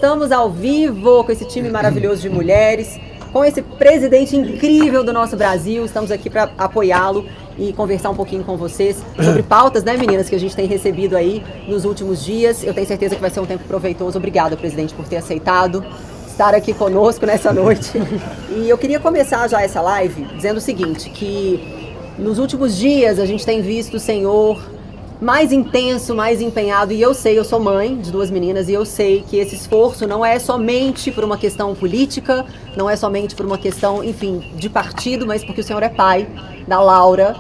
estamos ao vivo com esse time maravilhoso de mulheres, com esse presidente incrível do nosso Brasil. Estamos aqui para apoiá-lo e conversar um pouquinho com vocês sobre pautas, né, meninas, que a gente tem recebido aí nos últimos dias. Eu tenho certeza que vai ser um tempo proveitoso. Obrigada, presidente, por ter aceitado estar aqui conosco nessa noite. E eu queria começar já essa live dizendo o seguinte, que nos últimos dias a gente tem visto o senhor mais intenso, mais empenhado, e eu sei, eu sou mãe de duas meninas, e eu sei que esse esforço não é somente por uma questão política, não é somente por uma questão, enfim, de partido, mas porque o senhor é pai da Laura,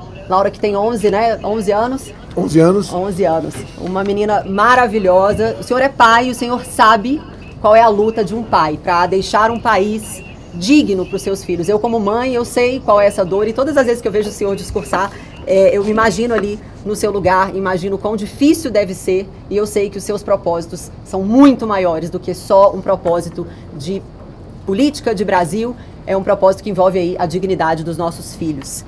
que tem 11, né? 11 anos? 11 anos. 11 anos. Uma menina maravilhosa. O senhor é pai, o senhor sabe qual é a luta de um pai para deixar um país digno para os seus filhos. Eu, como mãe, eu sei qual é essa dor, e todas as vezes que eu vejo o senhor discursar, eu me imagino ali no seu lugar, imagino quão difícil deve ser, e eu sei que os seus propósitos são muito maiores do que só um propósito de política de Brasil, é um propósito que envolve aí a dignidade dos nossos filhos.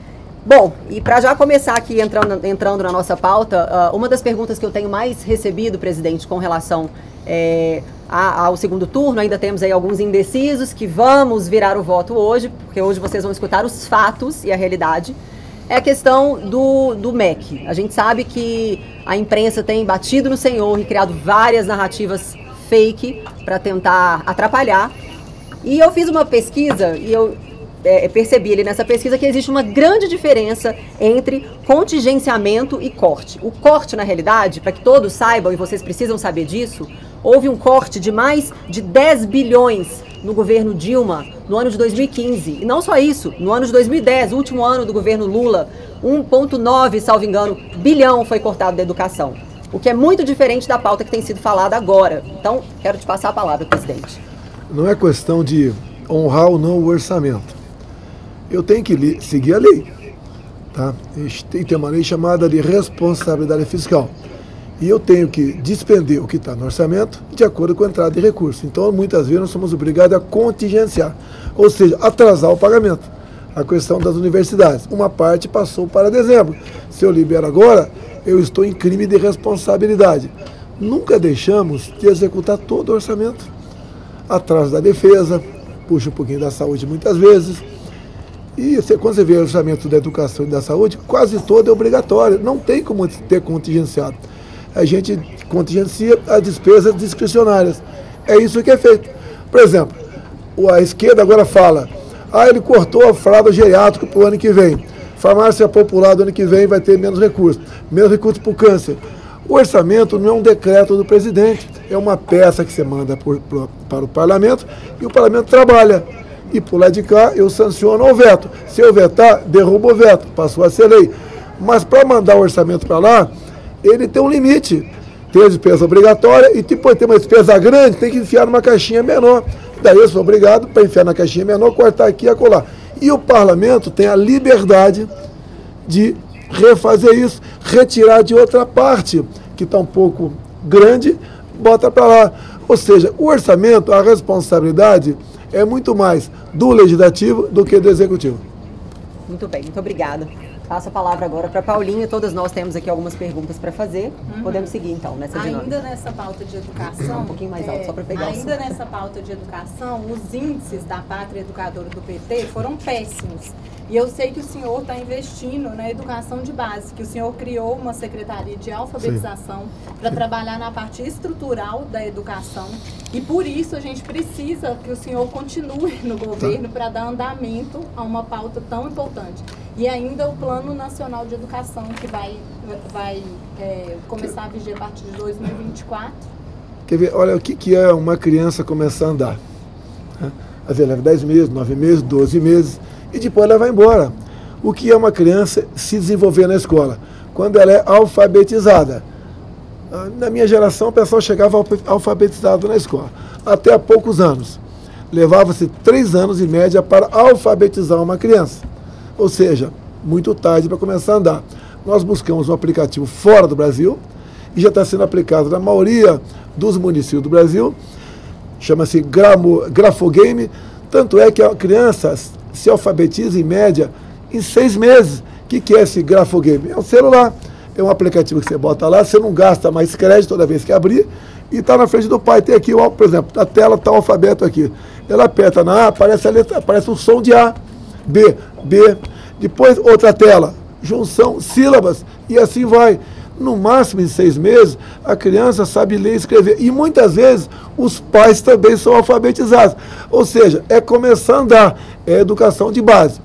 Bom, e para já começar aqui entrando na nossa pauta, uma das perguntas que eu tenho mais recebido, presidente, com relação ao segundo turno, ainda temos aí alguns indecisos que vamos virar o voto hoje, porque hoje vocês vão escutar os fatos e a realidade, é a questão do MEC. A gente sabe que a imprensa tem batido no senhor e criado várias narrativas fake para tentar atrapalhar. E eu fiz uma pesquisa e eu percebi ali nessa pesquisa que existe uma grande diferença entre contingenciamento e corte. O corte, na realidade, para que todos saibam, e vocês precisam saber disso, houve um corte de mais de 10 bilhões no governo Dilma, no ano de 2015. E não só isso, no ano de 2010, último ano do governo Lula, 1,9, salvo engano, bilhão foi cortado da educação. O que é muito diferente da pauta que tem sido falada agora. Então, quero te passar a palavra, presidente. Não é questão de honrar ou não o orçamento. Eu tenho que seguir a lei. Tá? Tem que ter uma lei chamada de responsabilidade fiscal. E eu tenho que despender o que está no orçamento de acordo com a entrada de recursos. Então, muitas vezes, nós somos obrigados a contingenciar, ou seja, atrasar o pagamento. A questão das universidades. Uma parte passou para dezembro. Se eu libero agora, eu estou em crime de responsabilidade. Nunca deixamos de executar todo o orçamento. Atraso da defesa, puxa um pouquinho da saúde muitas vezes. E quando você vê o orçamento da educação e da saúde, quase todo é obrigatório. Não tem como ter contingenciado. A gente contingencia as despesas discricionárias. É isso que é feito. Por exemplo, a esquerda agora fala, ele cortou a fralda geriátrica para o ano que vem. Farmácia popular do ano que vem vai ter menos recursos para o câncer. O orçamento não é um decreto do presidente, é uma peça que você manda para o parlamento e o parlamento trabalha. E por lá de cá eu sanciono o veto. Se eu vetar, derrubo o veto, passou a ser lei. Mas para mandar o orçamento para lá, ele tem um limite. Tem a despesa obrigatória e depois tem uma despesa grande, tem que enfiar numa caixinha menor. Daí eu sou obrigado para enfiar na caixinha menor, cortar aqui e acolá. E o parlamento tem a liberdade de refazer isso, retirar de outra parte, que está um pouco grande, bota para lá. Ou seja, o orçamento, a responsabilidade é muito mais do legislativo do que do executivo. Muito bem, muito obrigada. Passo a palavra agora para a Paulinha. Todas nós temos aqui algumas perguntas para fazer. Podemos seguir, então, nessa dinâmica. Ainda nessa pauta de educação... Um pouquinho mais alto, só para pegar ainda nessa pauta de educação, os índices da Pátria Educadora do PT foram péssimos. E eu sei que o senhor está investindo na educação de base, que o senhor criou uma secretaria de alfabetização para trabalhar na parte estrutural da educação. E por isso a gente precisa que o senhor continue no governo para dar andamento a uma pauta tão importante. E ainda o Plano Nacional de Educação, que vai começar a viger a partir de 2024. Quer ver? Olha, o que é uma criança começar a andar? Às vezes leva 10 meses, 9 meses, 12 meses, e depois ela vai embora. O que é uma criança se desenvolver na escola? Quando ela é alfabetizada. Na minha geração, o pessoal chegava alfabetizado na escola. Até há poucos anos. Levava-se 3 anos em média para alfabetizar uma criança. Ou seja, muito tarde para começar a andar. Nós buscamos um aplicativo fora do Brasil e já está sendo aplicado na maioria dos municípios do Brasil. Chama-se Grafogame. Tanto é que a criança se alfabetiza em média em 6 meses. O que é esse Grafogame? É um celular. É um aplicativo que você bota lá, você não gasta mais crédito toda vez que abrir e está na frente do pai. Tem aqui, por exemplo, na tela está o alfabeto aqui. Ela aperta na A, aparece a letra, aparece um som de A, B, B. Depois outra tela, junção, sílabas, e assim vai. No máximo em 6 meses, a criança sabe ler e escrever. E muitas vezes os pais também são alfabetizados. Ou seja, é começar a andar, é educação de base.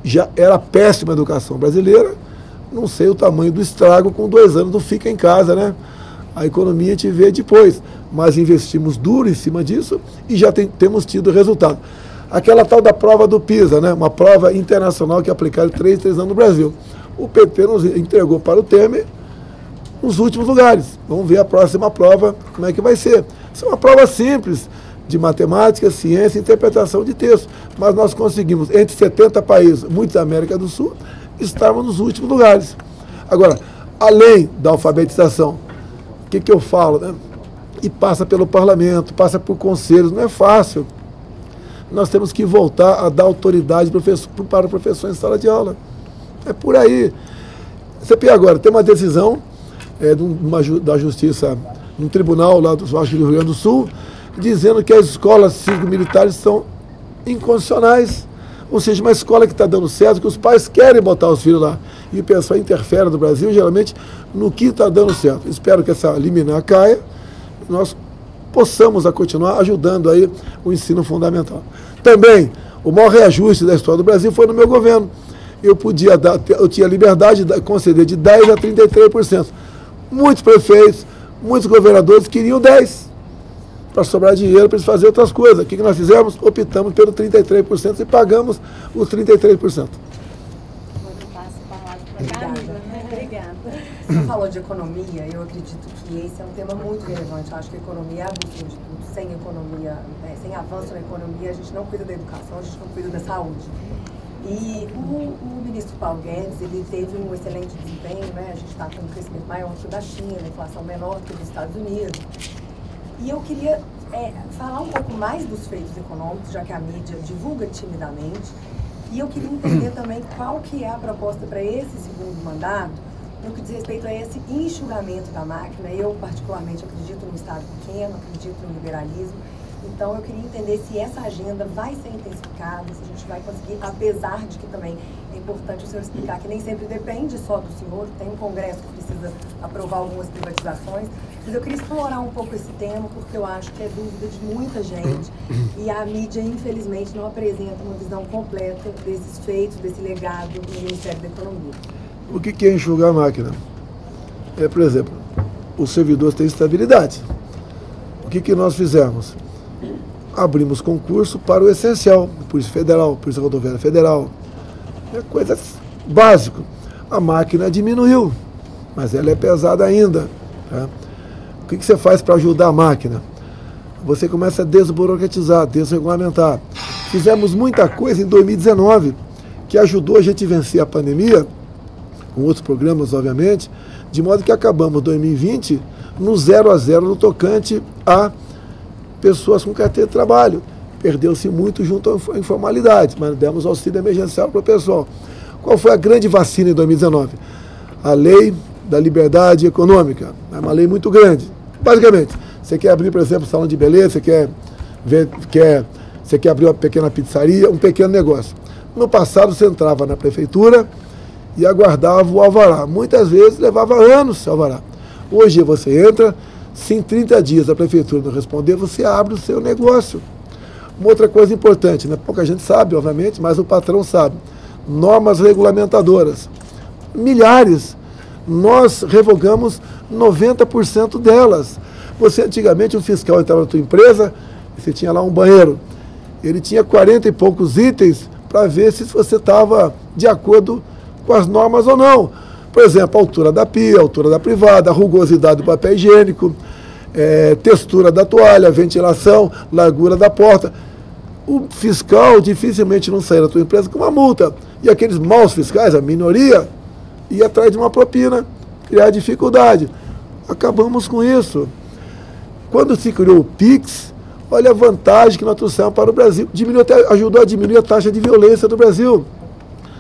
Já era péssima a educação brasileira, não sei o tamanho do estrago com 2 anos do fica em casa, né? A economia a gente vê depois, mas investimos duro em cima disso e já temos tido resultado. Aquela tal da prova do PISA, né? Uma prova internacional que é aplicada em 3 anos no Brasil. O PT nos entregou para o Temer nos últimos lugares. Vamos ver a próxima prova, como é que vai ser. Isso é uma prova simples, de matemática, ciência e interpretação de texto. Mas nós conseguimos, entre 70 países, muitos da América do Sul, estarmos nos últimos lugares. Agora, além da alfabetização, o que eu falo, né? E passa pelo parlamento, passa por conselhos, não é fácil. Nós temos que voltar a dar autoridade para o professor em sala de aula. É por aí. Você pega agora, tem uma decisão da Justiça, num tribunal lá do Rio Grande do Sul, dizendo que as escolas cívico-militares são inconstitucionais. Ou seja, uma escola que está dando certo, que os pais querem botar os filhos lá. E o pessoal interfere no Brasil, geralmente, no que está dando certo. Espero que essa liminar caia e nós possamos continuar ajudando aí o ensino fundamental. Também, o maior reajuste da história do Brasil foi no meu governo. Eu tinha liberdade de conceder de 10% a 33%. Muitos prefeitos, muitos governadores queriam 10%. Para sobrar dinheiro para eles fazerem outras coisas. O que nós fizemos? Optamos pelo 33% e pagamos os 33%. Obrigada. Você falou de economia, eu acredito que esse é um tema muito relevante. Eu acho que a economia é a busca de tudo. Sem economia, sem avanço na economia, a gente não cuida da educação, a gente não cuida da saúde. E o ministro Paulo Guedes, ele teve um excelente desempenho, né? A gente está com um crescimento maior que o da China, a inflação menor que o dos Estados Unidos. E eu queria falar um pouco mais dos feitos econômicos, já que a mídia divulga timidamente. E eu queria entender também qual que é a proposta para esse segundo mandato, no que diz respeito a esse enxugamento da máquina. Eu, particularmente, acredito no Estado pequeno, acredito no liberalismo. Então, eu queria entender se essa agenda vai ser intensificada, se a gente vai conseguir, apesar de que também é importante o senhor explicar que nem sempre depende só do senhor, tem um Congresso que precisa aprovar algumas privatizações, mas eu queria explorar um pouco esse tema, porque eu acho que é dúvida de muita gente e a mídia, infelizmente, não apresenta uma visão completa desses feitos, desse legado do Ministério da Economia. O que é enxugar a máquina? Por exemplo, os servidores têm estabilidade. O que nós fizemos? Abrimos concurso para o essencial, Polícia Federal, Polícia Rodoviária Federal. É coisa básica. A máquina diminuiu, mas ela é pesada ainda. Tá? O que você faz para ajudar a máquina? Você começa a desburocratizar, desregulamentar. Fizemos muita coisa em 2019 que ajudou a gente a vencer a pandemia, com outros programas, obviamente, de modo que acabamos 2020 no 0-0 no tocante a pessoas com carteira de trabalho. Perdeu-se muito junto à informalidade, mas demos auxílio emergencial para o pessoal. Qual foi a grande vacina em 2019? A lei da liberdade econômica. É uma lei muito grande. Basicamente, você quer abrir, por exemplo, um salão de beleza, você quer abrir uma pequena pizzaria, um pequeno negócio. No passado, você entrava na prefeitura e aguardava o alvará. Muitas vezes levava anos esse alvará. Hoje você entra, se em 30 dias a prefeitura não responder, você abre o seu negócio. Uma outra coisa importante, né? Pouca gente sabe, obviamente, mas o patrão sabe. Normas regulamentadoras. Milhares. Nós revogamos 90% delas. Você, antigamente, um fiscal entrava na tua empresa, você tinha lá um banheiro. Ele tinha 40 e poucos itens para ver se você estava de acordo com as normas ou não. Por exemplo, a altura da pia, a altura da privada, a rugosidade do papel higiênico, textura da toalha, ventilação, largura da porta. O fiscal dificilmente não saía da tua empresa com uma multa. E aqueles maus fiscais, a minoria, ia atrás de uma propina, criar dificuldade. Acabamos com isso. Quando se criou o PIX, olha a vantagem que nós trouxemos para o Brasil. Ajudou a diminuir a taxa de violência do Brasil.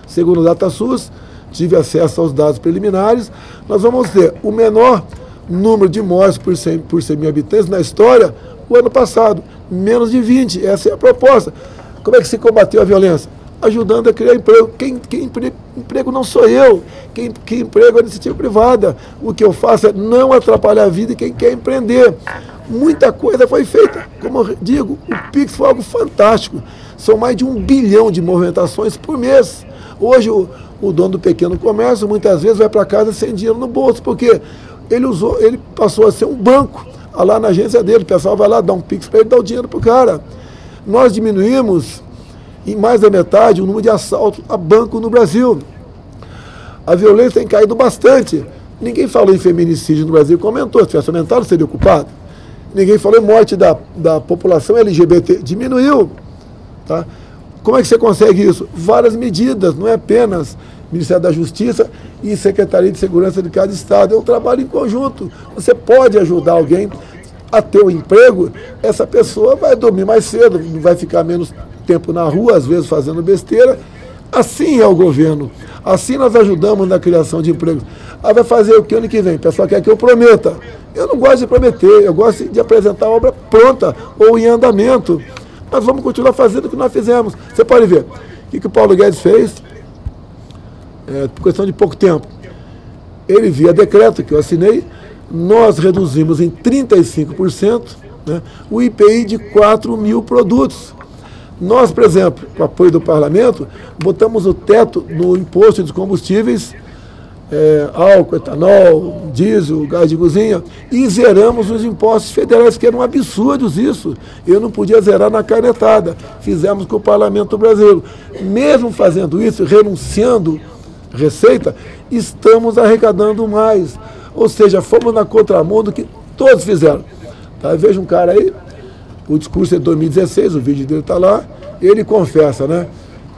Segundo o DataSUS, tive acesso aos dados preliminares, nós vamos ter o menor número de mortes por 100 mil habitantes na história, o ano passado, menos de 20. Essa é a proposta. Como é que se combateu a violência? Ajudando a criar emprego. Emprego não sou eu. Quem emprego é a iniciativa privada. O que eu faço é não atrapalhar a vida de quem quer empreender. Muita coisa foi feita. Como eu digo, o Pix foi algo fantástico. São mais de 1 bilhão de movimentações por mês. Hoje, o dono do pequeno comércio, muitas vezes, vai para casa sem dinheiro no bolso, porque ele passou a ser um banco. Lá na agência dele, o pessoal vai lá dar um Pix para ele, dar o dinheiro para o cara. Nós diminuímos em mais da metade o número de assaltos a banco no Brasil. A violência tem caído bastante. Ninguém falou em feminicídio no Brasil, comentou, se tivesse aumentado, seria ocupado. Ninguém falou em morte da população LGBT, diminuiu. Tá? Como é que você consegue isso? Várias medidas, não é apenas Ministério da Justiça e Secretaria de Segurança de cada estado. É um trabalho em conjunto. Você pode ajudar alguém a ter um emprego, essa pessoa vai dormir mais cedo, vai ficar menos tempo na rua, às vezes fazendo besteira. Assim é o governo. Assim nós ajudamos na criação de empregos. Vai fazer o que ano que vem? O pessoal quer que eu prometa. Eu não gosto de prometer, eu gosto de apresentar a obra pronta ou em andamento. Mas vamos continuar fazendo o que nós fizemos. Você pode ver o que o Paulo Guedes fez, por questão de pouco tempo. Ele, via decreto que eu assinei, nós reduzimos em 35%, né, o IPI de 4 mil produtos. Nós, por exemplo, com o apoio do parlamento, botamos o teto no imposto dos combustíveis, álcool, etanol, diesel, gás de cozinha, e zeramos os impostos federais, que eram absurdos isso. Eu não podia zerar na canetada. Fizemos com o parlamento brasileiro. Mesmo fazendo isso, renunciando receita, estamos arrecadando mais. Ou seja, fomos na contramão do que todos fizeram. Tá? Veja um cara aí, o discurso é de 2016, o vídeo dele está lá, ele confessa, né?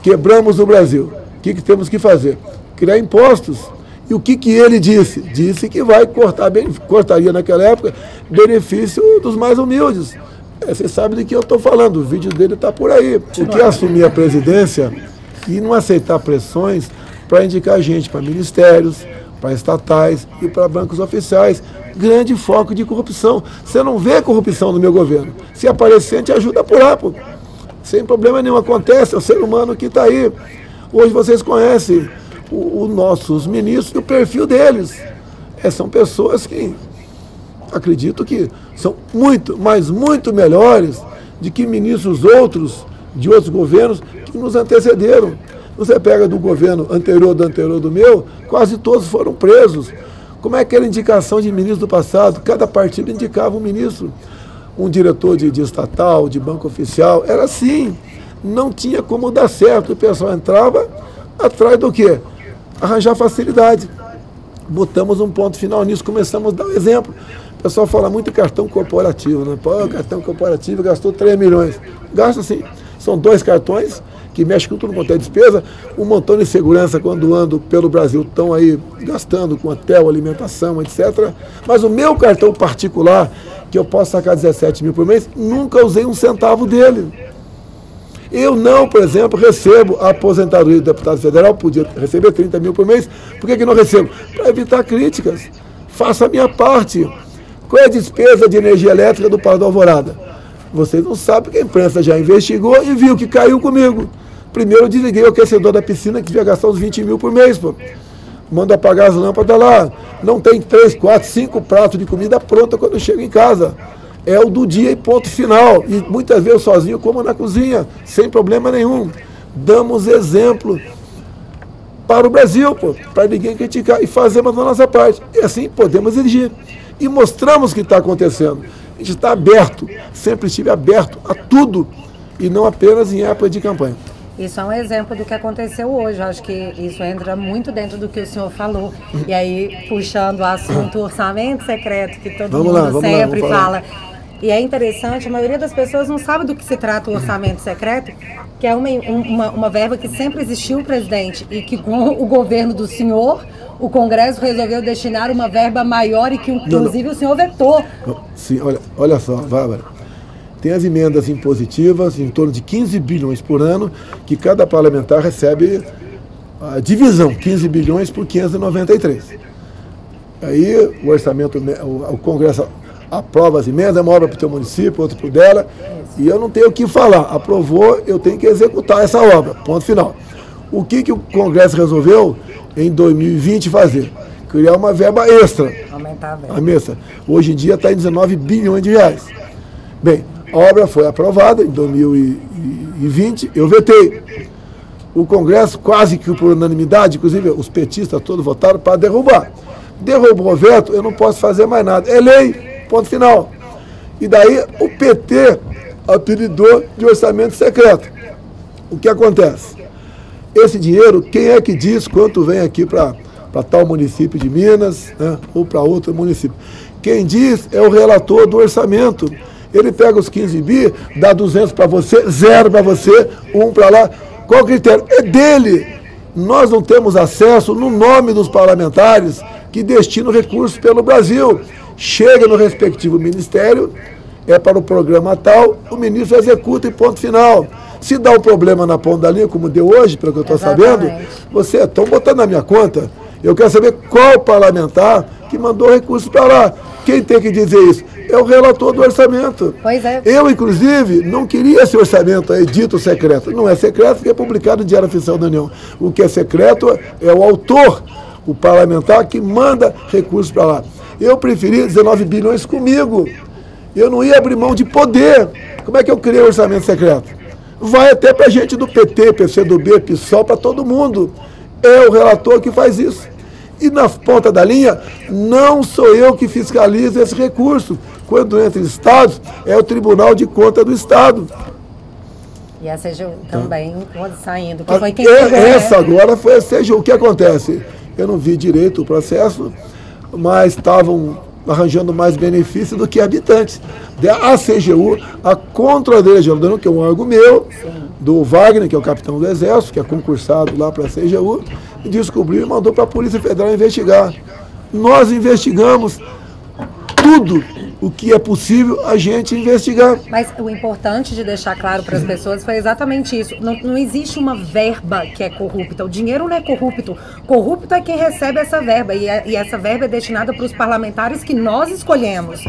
Quebramos o Brasil. O que temos que fazer? Criar impostos. E o que ele disse? Disse que vai cortaria naquela época benefício dos mais humildes. Você sabe de que eu estou falando, o vídeo dele está por aí. O que assumir a presidência e não aceitar pressões para indicar gente para ministérios, para estatais e para bancos oficiais. Grande foco de corrupção. Você não vê corrupção no meu governo. Se aparecer, a gente ajuda a apurar, pô. Sem problema nenhum. Acontece, é o ser humano que está aí. Hoje vocês conhecem os nossos ministros e o perfil deles. São pessoas que acredito que são muito, mas muito melhores do que ministros outros, de outros governos que nos antecederam. Você pega do governo anterior do meu, quase todos foram presos. Como é que era a indicação de ministro do passado? Cada partido indicava um ministro, um diretor de estatal, de banco oficial. Era assim, não tinha como dar certo. O pessoal entrava atrás do quê? Arranjar facilidade. Botamos um ponto final nisso, começamos a dar um exemplo. O pessoal fala muito em cartão corporativo, né? Pô, cartão corporativo gastou 3 milhões. Gasta sim. São 2 cartões que mexem com tudo quanto é despesa. Um montão de segurança quando ando pelo Brasil estão aí gastando com hotel, alimentação, etc. Mas o meu cartão particular, que eu posso sacar 17 mil por mês, nunca usei um centavo dele. Eu não, por exemplo, recebo a aposentadoria do deputado federal, podia receber 30 mil por mês. Por que não recebo? Para evitar críticas. Faça a minha parte. Qual é a despesa de energia elétrica do Parque da Alvorada? Vocês não sabem que a imprensa já investigou e viu que caiu comigo. Primeiro eu desliguei o aquecedor da piscina, que devia gastar uns 20 mil por mês, pô. Mando apagar as lâmpadas lá. Não tem 3, 4, 5 pratos de comida pronta quando eu chego em casa. É o do dia e ponto final. E muitas vezes eu sozinho como na cozinha, sem problema nenhum. Damos exemplo para o Brasil, pô, para ninguém criticar. E fazemos a nossa parte. E assim podemos exigir. E mostramos o que está acontecendo. A gente está aberto, sempre estive aberto a tudo. E não apenas em época de campanha. Isso é um exemplo do que aconteceu hoje. Acho que isso entra muito dentro do que o senhor falou. E aí, puxando o assunto orçamento secreto, que todo mundo sempre fala. E é interessante, a maioria das pessoas não sabe do que se trata o orçamento secreto, que é uma verba que sempre existiu, presidente, e que com o governo do senhor, o Congresso resolveu destinar uma verba maior e que, inclusive, o senhor vetou. Sim, olha só, Bárbara. Tem as emendas impositivas, em torno de 15 bilhões por ano, que cada parlamentar recebe a divisão, 15 bilhões por 593. Aí o orçamento, o Congresso aprova as emendas, uma obra para o teu município, outra para o dela, e eu não tenho o que falar. Aprovou, eu tenho que executar essa obra, ponto final. O que o Congresso resolveu em 2020 fazer? Criar uma verba extra. Aumentar a verba. A mesa. Hoje em dia está em 19 bilhões de reais. Bem, a obra foi aprovada em 2020, eu vetei. O Congresso, quase que por unanimidade, inclusive os petistas todos votaram para derrubar. Derrubou o veto, eu não posso fazer mais nada. É lei, ponto final. E daí o PT apelidou de orçamento secreto. O que acontece? Esse dinheiro, quem é que diz quanto vem aqui para tal município de Minas, né, ou para outro município? Quem diz é o relator do orçamento. Ele pega os 15 bi, dá 200 para você, 0 para você, 1 para lá. Qual o critério? É dele. Nós não temos acesso, no nome dos parlamentares, que destinam recursos pelo Brasil. Chega no respectivo ministério, é para o programa tal, o ministro executa e ponto final. Se dá um problema na ponta da linha, como deu hoje, pelo que eu estou sabendo, vocês estão botando na minha conta. Eu quero saber qual parlamentar que mandou recursos para lá. Quem tem que dizer isso? É o relator do orçamento. Pois é. Eu, inclusive, não queria esse orçamento aí dito secreto. Não é secreto porque é publicado no Diário Oficial da União. O que é secreto é o autor, o parlamentar, que manda recursos para lá. Eu preferi 19 bilhões comigo. Eu não ia abrir mão de poder. Como é que eu criei o orçamento secreto? Vai até para gente do PT, PCdoB, PSOL, para todo mundo. É o relator que faz isso. E na ponta da linha, não sou eu que fiscalizo esse recurso. Quando entra em estados, é o Tribunal de Contas do Estado. E a CGU também, saindo, que foi quem essa agora foi a CGU. O que acontece? Eu não vi direito o processo, mas estavam arranjando mais benefício do que habitantes. A CGU, a Controladoria Geral da União, que é um órgão meu, do Wagner, que é o capitão do Exército, que é concursado lá para a CGU, descobriu e mandou para a Polícia Federal investigar. Nós investigamos tudo o que é possível a gente investigar. Mas o importante de deixar claro para as pessoas foi exatamente isso. Não existe uma verba que é corrupta. O dinheiro não é corrupto. Corrupto é quem recebe essa verba. E essa verba é destinada para os parlamentares que nós escolhemos.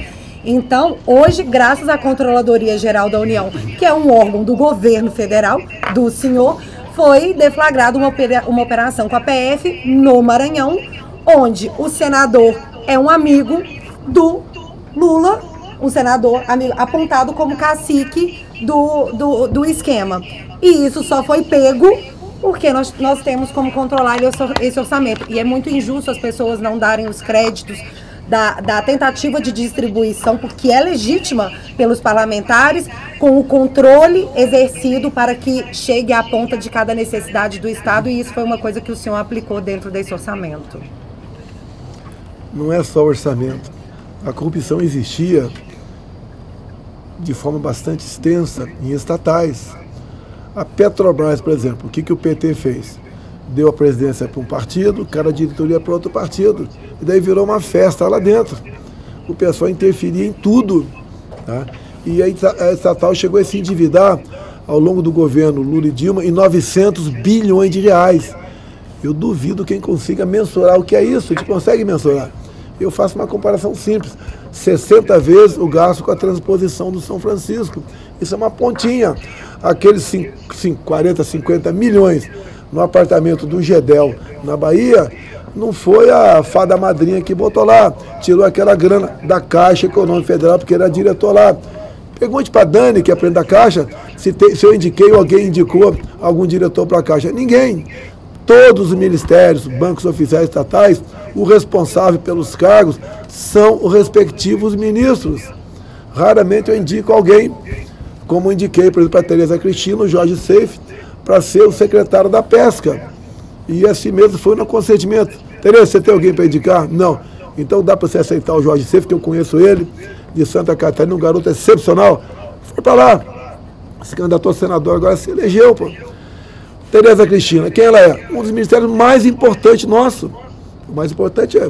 Então, hoje, graças à Controladoria Geral da União, que é um órgão do governo federal, do senhor, foi deflagrada uma operação com a PF no Maranhão, onde o senador é um amigo do Lula, um senador apontado como cacique do esquema. E isso só foi pego porque nós temos como controlar esse orçamento. E é muito injusto as pessoas não darem os créditos da tentativa de distribuição, porque é legítima pelos parlamentares, com o controle exercido para que chegue à ponta de cada necessidade do Estado, e isso foi uma coisa que o senhor aplicou dentro desse orçamento. Não é só orçamento. A corrupção existia de forma bastante extensa em estatais. A Petrobras, por exemplo, o que o PT fez? Deu a presidência para um partido, cada diretoria para outro partido. E daí virou uma festa lá dentro. O pessoal interferia em tudo. Tá? E a estatal chegou a se endividar ao longo do governo Lula e Dilma em 900 bilhões de reais. Eu duvido quem consiga mensurar o que é isso. A gente consegue mensurar. Eu faço uma comparação simples. 60 vezes o gasto com a transposição do São Francisco. Isso é uma pontinha. Aqueles 40, 50 milhões no apartamento do Gedel, na Bahia, não foi a fada madrinha que botou lá, tirou aquela grana da Caixa Econômica Federal, porque era diretor lá. Pergunte para a Dani, que é presidente da Caixa, se eu indiquei ou alguém indicou algum diretor para a Caixa. Ninguém. Todos os ministérios, bancos oficiais estatais, o responsável pelos cargos são os respectivos ministros. Raramente eu indico alguém, como indiquei, por exemplo, para a Tereza Cristina, o Jorge Seife, para ser o secretário da Pesca. E assim mesmo foi no consentimento. Tereza, você tem alguém para indicar? Não. Então dá para você aceitar o Jorge Seife, que eu conheço ele, de Santa Catarina, um garoto excepcional. Foi para lá. Se candidatou a senador, agora se elegeu, pô. Tereza Cristina, quem ela é? Um dos ministérios mais importantes nosso. O mais importante é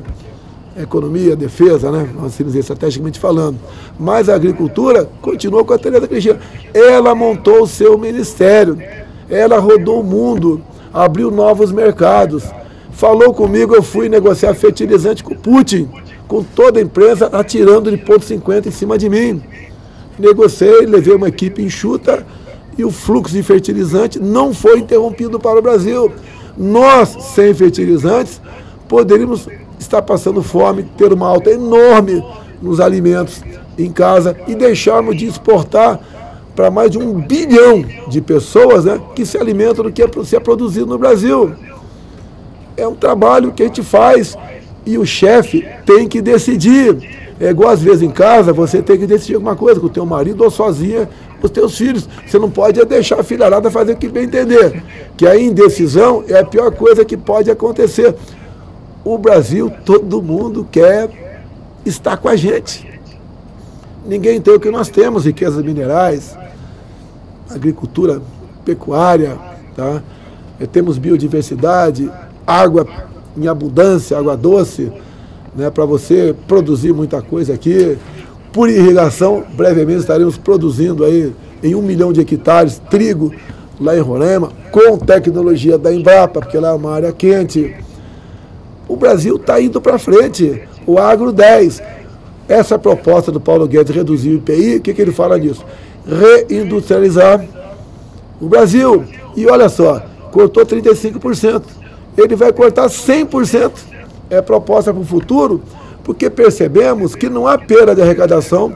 economia, defesa, né? Vamos dizer, estrategicamente falando. Mas a agricultura continua com a Tereza Cristina. Ela montou o seu ministério. Ela rodou o mundo, abriu novos mercados, Falou comigo, eu fui negociar fertilizante com o Putin, com toda a imprensa atirando de ponto 50 em cima de mim. Negociei, levei uma equipe enxuta e o fluxo de fertilizante não foi interrompido para o Brasil. Nós, sem fertilizantes, poderíamos estar passando fome, ter uma alta enorme nos alimentos em casa e deixarmos de exportar para mais de 1 bilhão de pessoas, né, que se alimentam do que é produzido no Brasil. É um trabalho que a gente faz e o chefe tem que decidir. É igual às vezes em casa, você tem que decidir alguma coisa com o teu marido ou sozinha, com os teus filhos. Você não pode deixar a filharada fazer o que bem entender. Que a indecisão é a pior coisa que pode acontecer. O Brasil, todo mundo quer estar com a gente. Ninguém tem o que nós temos, riquezas minerais, agricultura, pecuária, tá? Temos biodiversidade, água em abundância, água doce, né, para você produzir muita coisa aqui. Por irrigação, brevemente estaremos produzindo aí em 1 milhão de hectares trigo lá em Roraima, com tecnologia da Embrapa, porque lá é uma área quente. O Brasil está indo para frente, o agro 10. Essa proposta do Paulo Guedes de reduzir o IPI, o que ele fala nisso? Reindustrializar o Brasil. E olha só, cortou 35%. Ele vai cortar 100%. É proposta para o futuro, porque percebemos que não há perda de arrecadação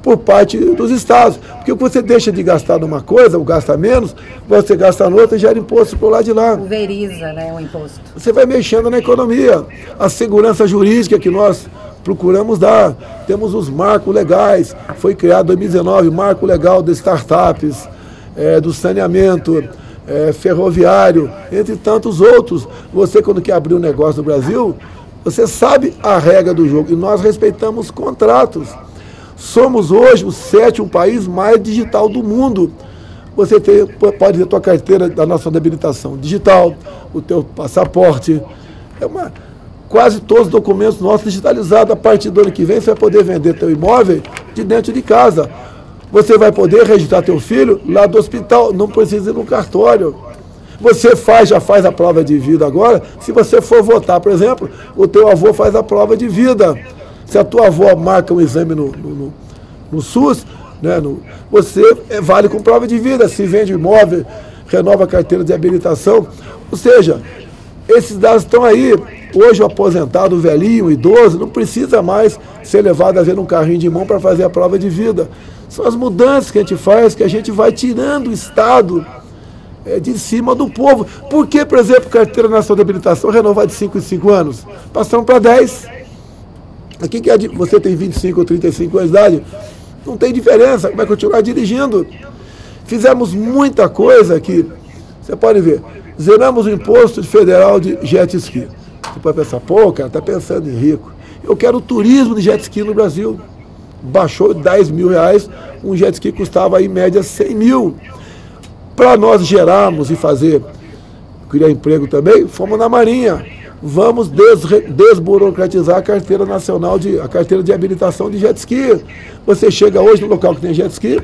por parte dos estados. Porque você deixa de gastar numa coisa, ou gasta menos, você gasta noutra e gera imposto por lá de lá. Pulveriza, né, o imposto. Você vai mexendo na economia. A segurança jurídica que nós procuramos dar. Temos os marcos legais. Foi criado em 2019 o marco legal das startups, do saneamento, ferroviário, entre tantos outros. Você, quando quer abrir um negócio no Brasil, você sabe a regra do jogo. E nós respeitamos contratos. Somos hoje o 7º país mais digital do mundo. Você pode ter a tua carteira da nacional de habilitação digital, o teu passaporte. Quase todos os documentos nossos digitalizados. A partir do ano que vem, você vai poder vender teu imóvel de dentro de casa. Você vai poder registrar teu filho lá do hospital, não precisa ir no cartório. Você já faz a prova de vida agora. Se você for votar, por exemplo, o teu avô faz a prova de vida. Se a tua avó marca um exame no SUS, né, você vale com prova de vida. Se vende imóvel, renova a carteira de habilitação. Ou seja, esses dados estão aí. Hoje o aposentado, o velhinho, o idoso, não precisa mais ser levado a ver um carrinho de mão para fazer a prova de vida. São as mudanças que a gente faz, que a gente vai tirando o Estado de cima do povo. Por que, por exemplo, carteira nacional de habilitação renovar de 5 em 5 anos? Passamos para 10. Aqui que você tem 25 ou 35 anos de idade, não tem diferença, vai continuar dirigindo. Fizemos muita coisa aqui. Você pode ver, zeramos o imposto federal de jet ski. Você pode pensar, pô, o cara está pensando em rico. Eu quero turismo de jet ski no Brasil. Baixou 10 mil reais, um jet ski custava em média 100 mil. Para nós gerarmos e criar emprego também, fomos na Marinha. Vamos desburocratizar a carteira nacional, a carteira de habilitação de jet ski. Você chega hoje no local que tem jet ski,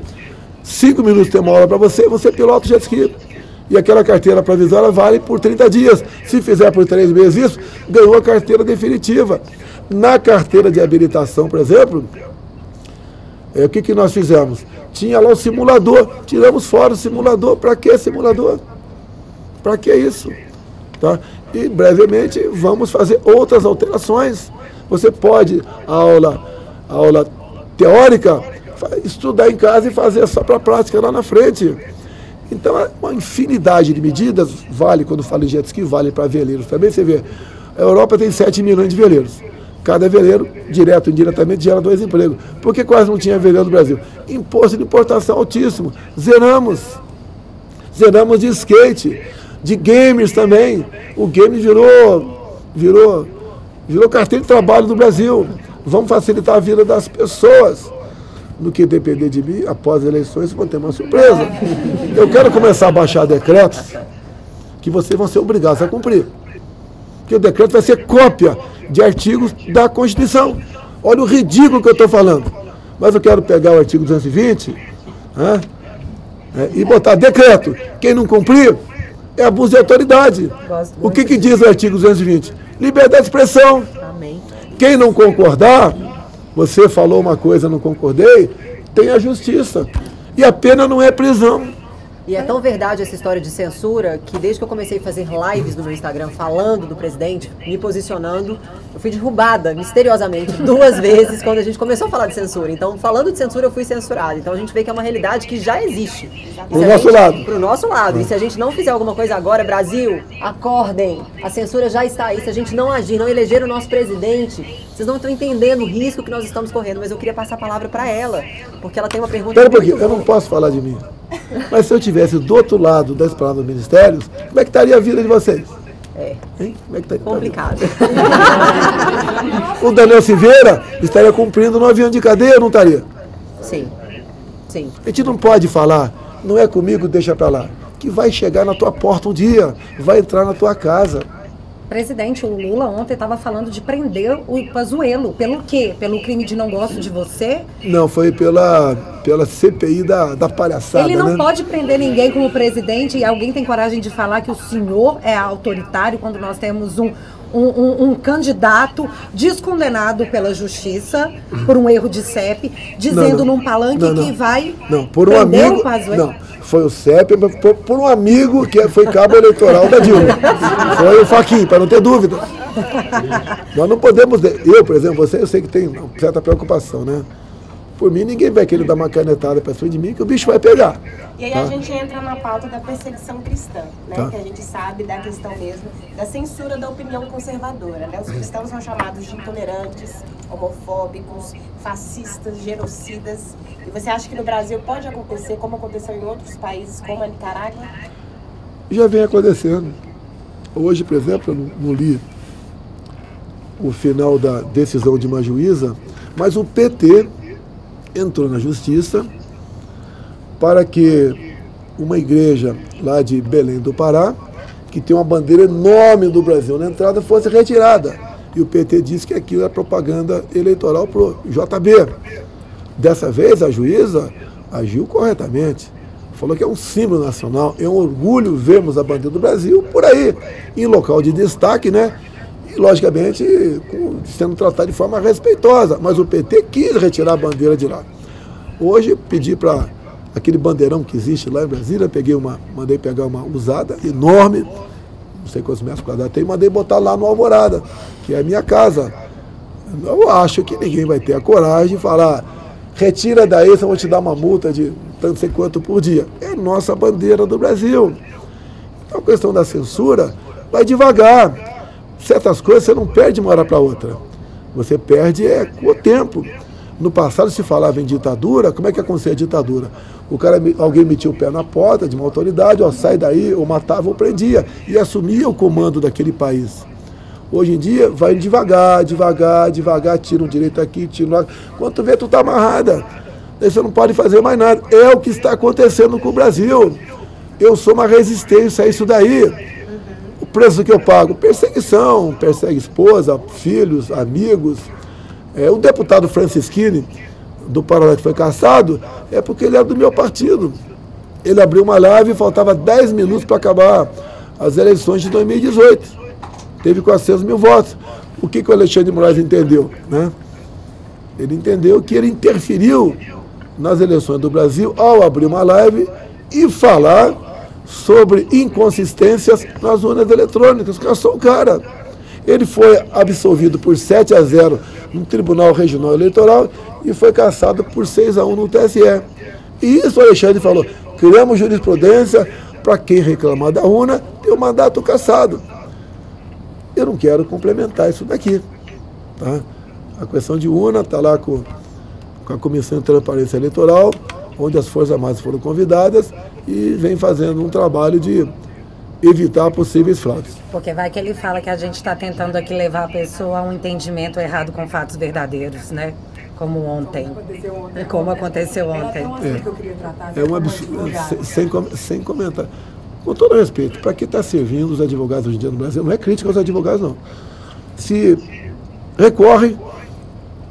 5 minutos tem uma hora para você pilota o jet ski. E aquela carteira provisória vale por 30 dias. Se fizer por 3 meses isso, ganhou a carteira definitiva. Na carteira de habilitação, por exemplo, o que nós fizemos? Tinha lá o simulador, tiramos fora o simulador. Para que simulador? Para que isso? Tá? E brevemente vamos fazer outras alterações. Você pode, a aula teórica, estudar em casa e fazer só para a prática lá na frente. Então, uma infinidade de medidas, vale, quando falo em jet ski, vale para veleiros também. Você vê, a Europa tem 7 milhões de veleiros. Cada veleiro, direto ou indiretamente, gera 2 empregos. Por que quase não tinha veleiro no Brasil? Imposto de importação altíssimo. Zeramos de skate, de gamers também. O game virou carteira de trabalho do Brasil. Vamos facilitar a vida das pessoas. No que depender de mim, após as eleições, vão ter uma surpresa. Eu quero começar a baixar decretos que vocês vão ser obrigados a cumprir. Porque o decreto vai ser cópia de artigos da Constituição. Olha o ridículo que eu estou falando. Mas eu quero pegar o artigo 220 e botar decreto. Quem não cumprir, é abuso de autoridade. O que diz o artigo 220? Liberdade de expressão. Amém. Quem não concordar, você falou uma coisa, não concordei, tem a justiça. E a pena não é prisão. E é tão verdade essa história de censura que desde que eu comecei a fazer lives no meu Instagram falando do presidente, me posicionando, eu fui derrubada misteriosamente 2 vezes quando a gente começou a falar de censura. Então, falando de censura, eu fui censurada. Então, a gente vê que é uma realidade que já existe. Pro nosso lado. Pro nosso lado. E se a gente não fizer alguma coisa agora, Brasil, acordem. A censura já está aí. Se a gente não agir, não eleger o nosso presidente, vocês não estão entendendo o risco que nós estamos correndo. Mas eu queria passar a palavra para ela, porque ela tem uma pergunta. Espera um pouquinho, eu não posso falar de mim. Mas se eu tivesse do outro lado da esplanada dos ministérios, como é que estaria a vida de vocês? Hein? Como é que estaria? Complicado. O Daniel Silveira estaria cumprindo 9 anos de cadeia, não estaria? Sim. Sim. A gente não pode falar, não é comigo, deixa pra lá. Que vai chegar na tua porta um dia, vai entrar na tua casa. Presidente, o Lula ontem estava falando de prender o Pazuello. Pelo quê? Pelo crime de não gosto de você? Não, foi pela CPI da palhaçada, Ele não né? pode prender ninguém como presidente e alguém tem coragem de falar que o senhor é autoritário quando nós temos um candidato descondenado pela justiça por um erro de CEP, dizendo num palanque que vai por um prender amigo, o Pazuello. Foi o CEP, por um amigo que foi cabo eleitoral da Dilma. Foi o Fachin, para não ter dúvida. Nós não podemos... Eu, por exemplo, eu sei que tem uma certa preocupação, né? Por mim, ninguém vai querer dar uma canetada para cima de mim, que o bicho vai pegar. E aí a gente entra na pauta da perseguição cristã, né? Tá. Que a gente sabe da questão mesmo da censura da opinião conservadora, né? Os cristãos são chamados de intolerantes, homofóbicos, fascistas, genocidas. E você acha que no Brasil pode acontecer, como aconteceu em outros países, como a Nicarágua? Já vem acontecendo. Hoje, por exemplo, eu não li o final da decisão de uma juíza, mas o PT entrou na justiça para que uma igreja lá de Belém do Pará, que tem uma bandeira enorme do Brasil na entrada, fosse retirada. E o PT disse que aquilo é propaganda eleitoral para o JB. Dessa vez, a juíza agiu corretamente. Falou que é um símbolo nacional, é um orgulho vermos a bandeira do Brasil por aí, em local de destaque, né? E, logicamente, sendo tratado de forma respeitosa. Mas o PT quis retirar a bandeira de lá. Hoje, pedi para aquele bandeirão que existe lá em Brasília, mandei pegar uma usada enorme, não sei quantos metros quadrados tem, mandei botar lá no Alvorada, que é a minha casa. Eu acho que ninguém vai ter a coragem de falar, retira daí, senão eu vou te dar uma multa de tanto sei quanto por dia. É a nossa bandeira do Brasil. Então a questão da censura vai devagar. Certas coisas você não perde de uma hora para outra. Você perde com o tempo. No passado se falava em ditadura, como é que acontecia a ditadura? Alguém metia o pé na porta de uma autoridade, ó, sai daí, ou matava ou prendia, e assumia o comando daquele país. Hoje em dia, vai devagar, tira um direito aqui, tira um lá. Quando tu vê, tu tá amarrada. Aí você não pode fazer mais nada. É o que está acontecendo com o Brasil. Eu sou uma resistência a isso daí. O preço que eu pago, perseguição, persegue esposa, filhos, amigos. O deputado Francisquini, do Paraná, que foi cassado, é porque ele era do meu partido. Ele abriu uma live e faltava 10 minutos para acabar as eleições de 2018. Teve 400 mil votos. O que o Alexandre de Moraes entendeu? Né? Ele entendeu que ele interferiu nas eleições do Brasil ao abrir uma live e falar sobre inconsistências nas urnas eletrônicas. Caçou o cara. Ele foi absolvido por 7-0 no Tribunal Regional Eleitoral e foi cassado por 6-1 no TSE. E isso o Alexandre falou, criamos jurisprudência para quem reclamar da urna ter o mandato cassado. Eu não quero complementar isso daqui. Tá? A questão de urna está lá com a Comissão de Transparência Eleitoral, onde as Forças Armadas foram convidadas e vem fazendo um trabalho de evitar possíveis fraudes. Porque vai que ele fala que a gente está tentando aqui levar a pessoa a um entendimento errado com fatos verdadeiros, né? Como ontem. Como aconteceu ontem. É um absurdo, sem comentar. Com todo respeito, para que está servindo os advogados hoje em dia no Brasil? Não é crítica aos advogados, não. Se recorre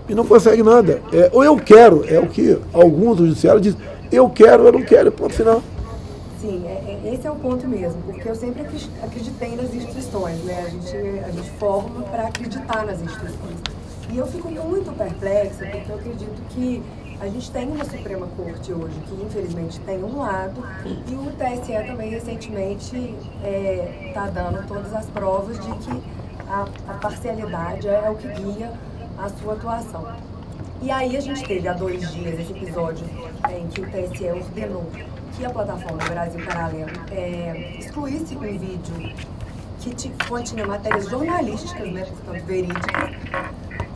e não consegue nada. Ou eu quero, é o que alguns do judiciário dizem, eu quero, eu não quero, ponto final. Sim, esse é o ponto mesmo, porque eu sempre acreditei nas instituições, né? A gente forma para acreditar nas instituições. E eu fico muito perplexa, porque eu acredito que a gente tem uma Suprema Corte hoje, que infelizmente tem um lado, e o TSE também recentemente está dando todas as provas de que a parcialidade é o que guia a sua atuação. E aí a gente teve há 2 dias esse episódio em que o TSE ordenou que a plataforma Brasil Paralelo excluísse um vídeo que continha matérias jornalísticas, né, portanto verídicas,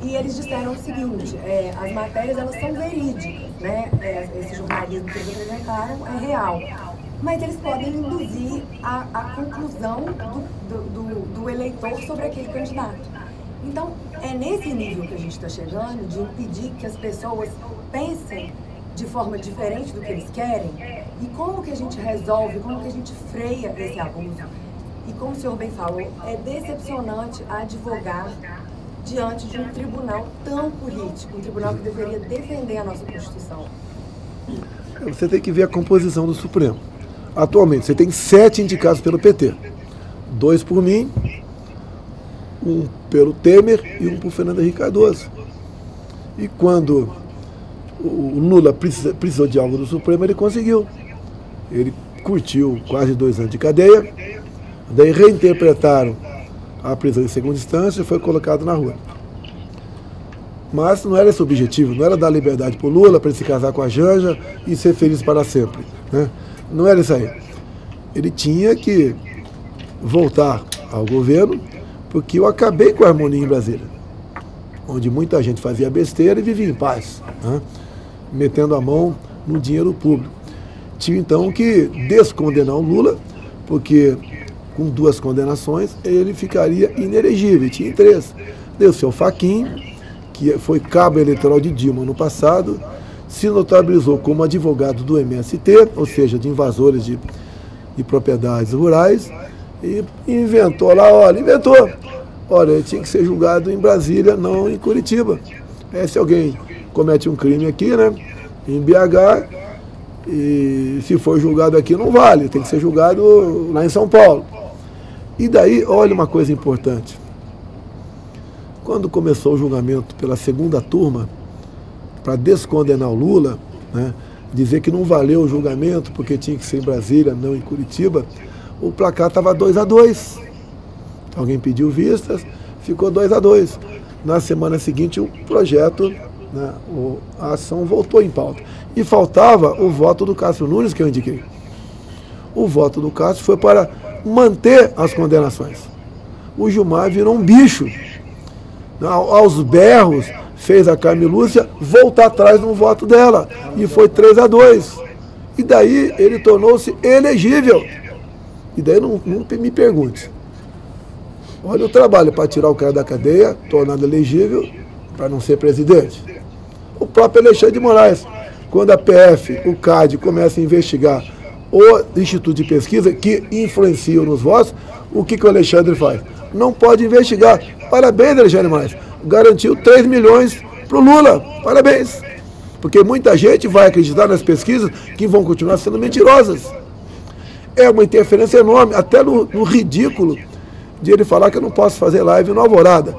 e eles disseram o seguinte: as matérias elas são verídicas, né, esse jornalismo que eles apresentaram é real, mas eles podem induzir a conclusão do eleitor sobre aquele candidato. Então, é nesse nível que a gente está chegando, de impedir que as pessoas pensem de forma diferente do que eles querem. E como que a gente resolve, como que a gente freia esse abuso? E como o senhor bem falou, é decepcionante advogar diante de um tribunal tão político, um tribunal que deveria defender a nossa Constituição. Você tem que ver a composição do Supremo. Atualmente, você tem 7 indicados pelo PT. 2 por mim, 1 pelo Temer e 1 por Fernando Henrique Cardoso. E quando o Lula precisou de algo do Supremo, ele conseguiu. Ele curtiu quase 2 anos de cadeia, daí reinterpretaram a prisão em segunda instância e foi colocado na rua. Mas não era esse o objetivo, não era dar liberdade para o Lula, para ele se casar com a Janja e ser feliz para sempre, né? Não era isso aí. Ele tinha que voltar ao governo, porque eu acabei com a harmonia em Brasília, onde muita gente fazia besteira e vivia em paz, né? Metendo a mão no dinheiro público. Tinha então que descondenar o Lula, porque com 2 condenações ele ficaria inelegível. Tinha 3. Deu seu Fachin, que foi cabo eleitoral de Dilma no passado, se notabilizou como advogado do MST, ou seja, de invasores de propriedades rurais, e inventou lá, olha, ele tinha que ser julgado em Brasília, não em Curitiba. Se alguém comete um crime aqui, né, em BH, e se for julgado aqui não vale, tem que ser julgado lá em São Paulo. E daí, olha uma coisa importante. Quando começou o julgamento pela 2ª turma, para descondenar o Lula, né, dizer que não valeu o julgamento porque tinha que ser em Brasília, não em Curitiba, o placar estava 2-2. Alguém pediu vistas, ficou 2-2. Na semana seguinte, o projeto, né, a ação voltou em pauta. E faltava o voto do Cássio Nunes, que eu indiquei. O voto do Cássio foi para manter as condenações. O Gilmar virou um bicho. Aos berros, fez a Carmen Lúcia voltar atrás no voto dela. E foi 3-2. E daí ele tornou-se elegível. E daí não me pergunte. Olha o trabalho para tirar o cara da cadeia, tornando elegível, para não ser presidente. O próprio Alexandre de Moraes, quando a PF, o CAD, começa a investigar o Instituto de Pesquisa, que influenciam nos votos, o que o Alexandre faz? Não pode investigar. Parabéns, Alexandre de Moraes. Garantiu 3 milhões para o Lula. Parabéns. Porque muita gente vai acreditar nas pesquisas que vão continuar sendo mentirosas. É uma interferência enorme, até no ridículo de ele falar que eu não posso fazer live no Alvorada.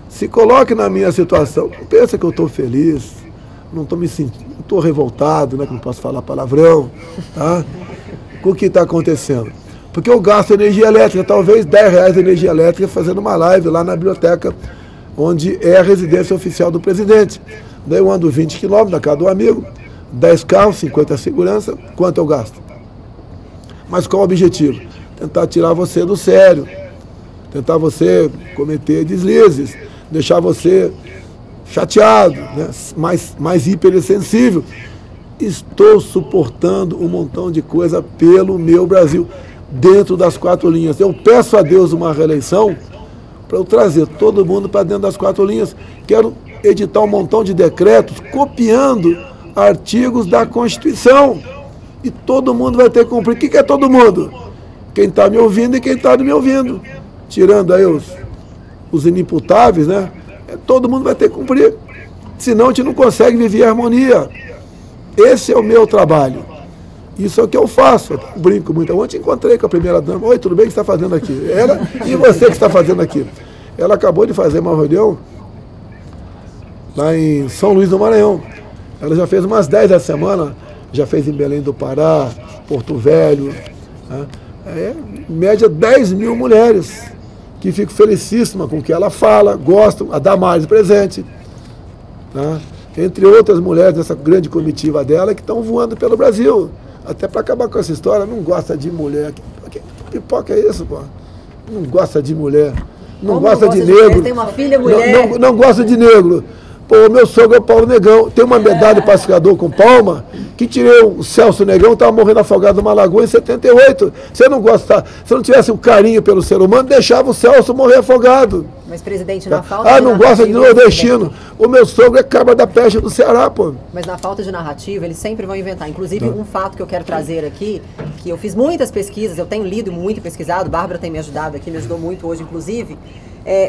Se coloque na minha situação. Não pensa que eu estou feliz, não estou me sentindo, não estou revoltado, né, que não posso falar palavrão, tá? Com o que está acontecendo. Porque eu gasto energia elétrica, talvez R$10 de energia elétrica, fazendo uma live lá na biblioteca, onde é a residência oficial do presidente. Daí eu ando 20 km da casa do amigo, 10 carros, 50 segurança, quanto eu gasto? Mas qual o objetivo? Tentar tirar você do sério, tentar você cometer deslizes, deixar você chateado, né? mais hipersensível. Estou suportando um montão de coisa pelo meu Brasil, dentro das 4 linhas. Eu peço a Deus uma reeleição para eu trazer todo mundo para dentro das 4 linhas. Quero editar um montão de decretos copiando artigos da Constituição. E todo mundo vai ter que cumprir. O que é todo mundo? Quem está me ouvindo e quem está me ouvindo. Tirando aí os inimputáveis, né? Todo mundo vai ter que cumprir. Senão a gente não consegue viver a harmonia. Esse é o meu trabalho. Isso é o que eu faço, eu brinco muito. Ontem encontrei com a primeira-dama, oi, tudo bem, o que você está fazendo aqui? Ela, e você que está fazendo aqui? Ela acabou de fazer uma reunião lá em São Luís do Maranhão. Ela já fez umas 10 essa semana, já fez em Belém do Pará, Porto Velho, né? Em média 10 mil mulheres, que fico felicíssima com o que ela fala, gostam, a Damares presente, né? Entre outras mulheres dessa grande comitiva dela que estão voando pelo Brasil, até para acabar com essa história. Não gosta de mulher, que pipoca é isso, pô? Não gosta de mulher, não gosta de negro, tem uma filha mulher, não gosta de negro. Pô, meu sogro é o Paulo Negão, tem uma medalha de pacificador com palma, que tirei o Celso Negão, estava morrendo afogado numa lagoa em 78. Você não gosta, se não tivesse um carinho pelo ser humano, deixava o Celso morrer afogado. Mas, presidente, na falta não gosta de nordestino. O meu sogro é cabra da peste do Ceará, pô. Mas na falta de narrativa, eles sempre vão inventar. Inclusive, um fato que eu quero trazer aqui, que eu fiz muitas pesquisas, eu tenho lido muito e pesquisado, Bárbara tem me ajudado aqui, me ajudou muito hoje, inclusive.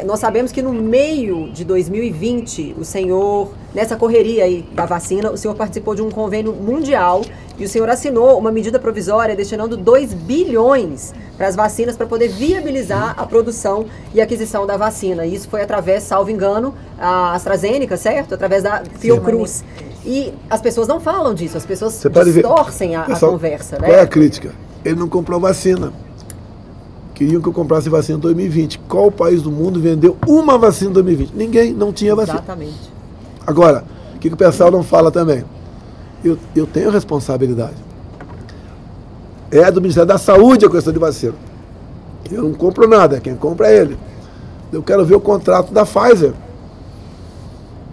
Nós sabemos que no meio de 2020, o senhor, nessa correria aí da vacina, o senhor participou de um convênio mundial e o senhor assinou uma medida provisória destinando 2 bilhões para as vacinas para poder viabilizar a produção e aquisição da vacina. E isso foi através, salvo engano, a AstraZeneca, certo? Através da Fiocruz. E as pessoas não falam disso, as pessoas distorcem a conversa, né? Qual é a crítica? Ele não comprou vacina. Queriam que eu comprasse vacina em 2020. Qual país do mundo vendeu uma vacina em 2020? Ninguém, não tinha vacina. Exatamente. Agora, o que o pessoal não fala também? Eu tenho responsabilidade. É do Ministério da Saúde a questão de vacina. Eu não compro nada, quem compra é ele. Eu quero ver o contrato da Pfizer.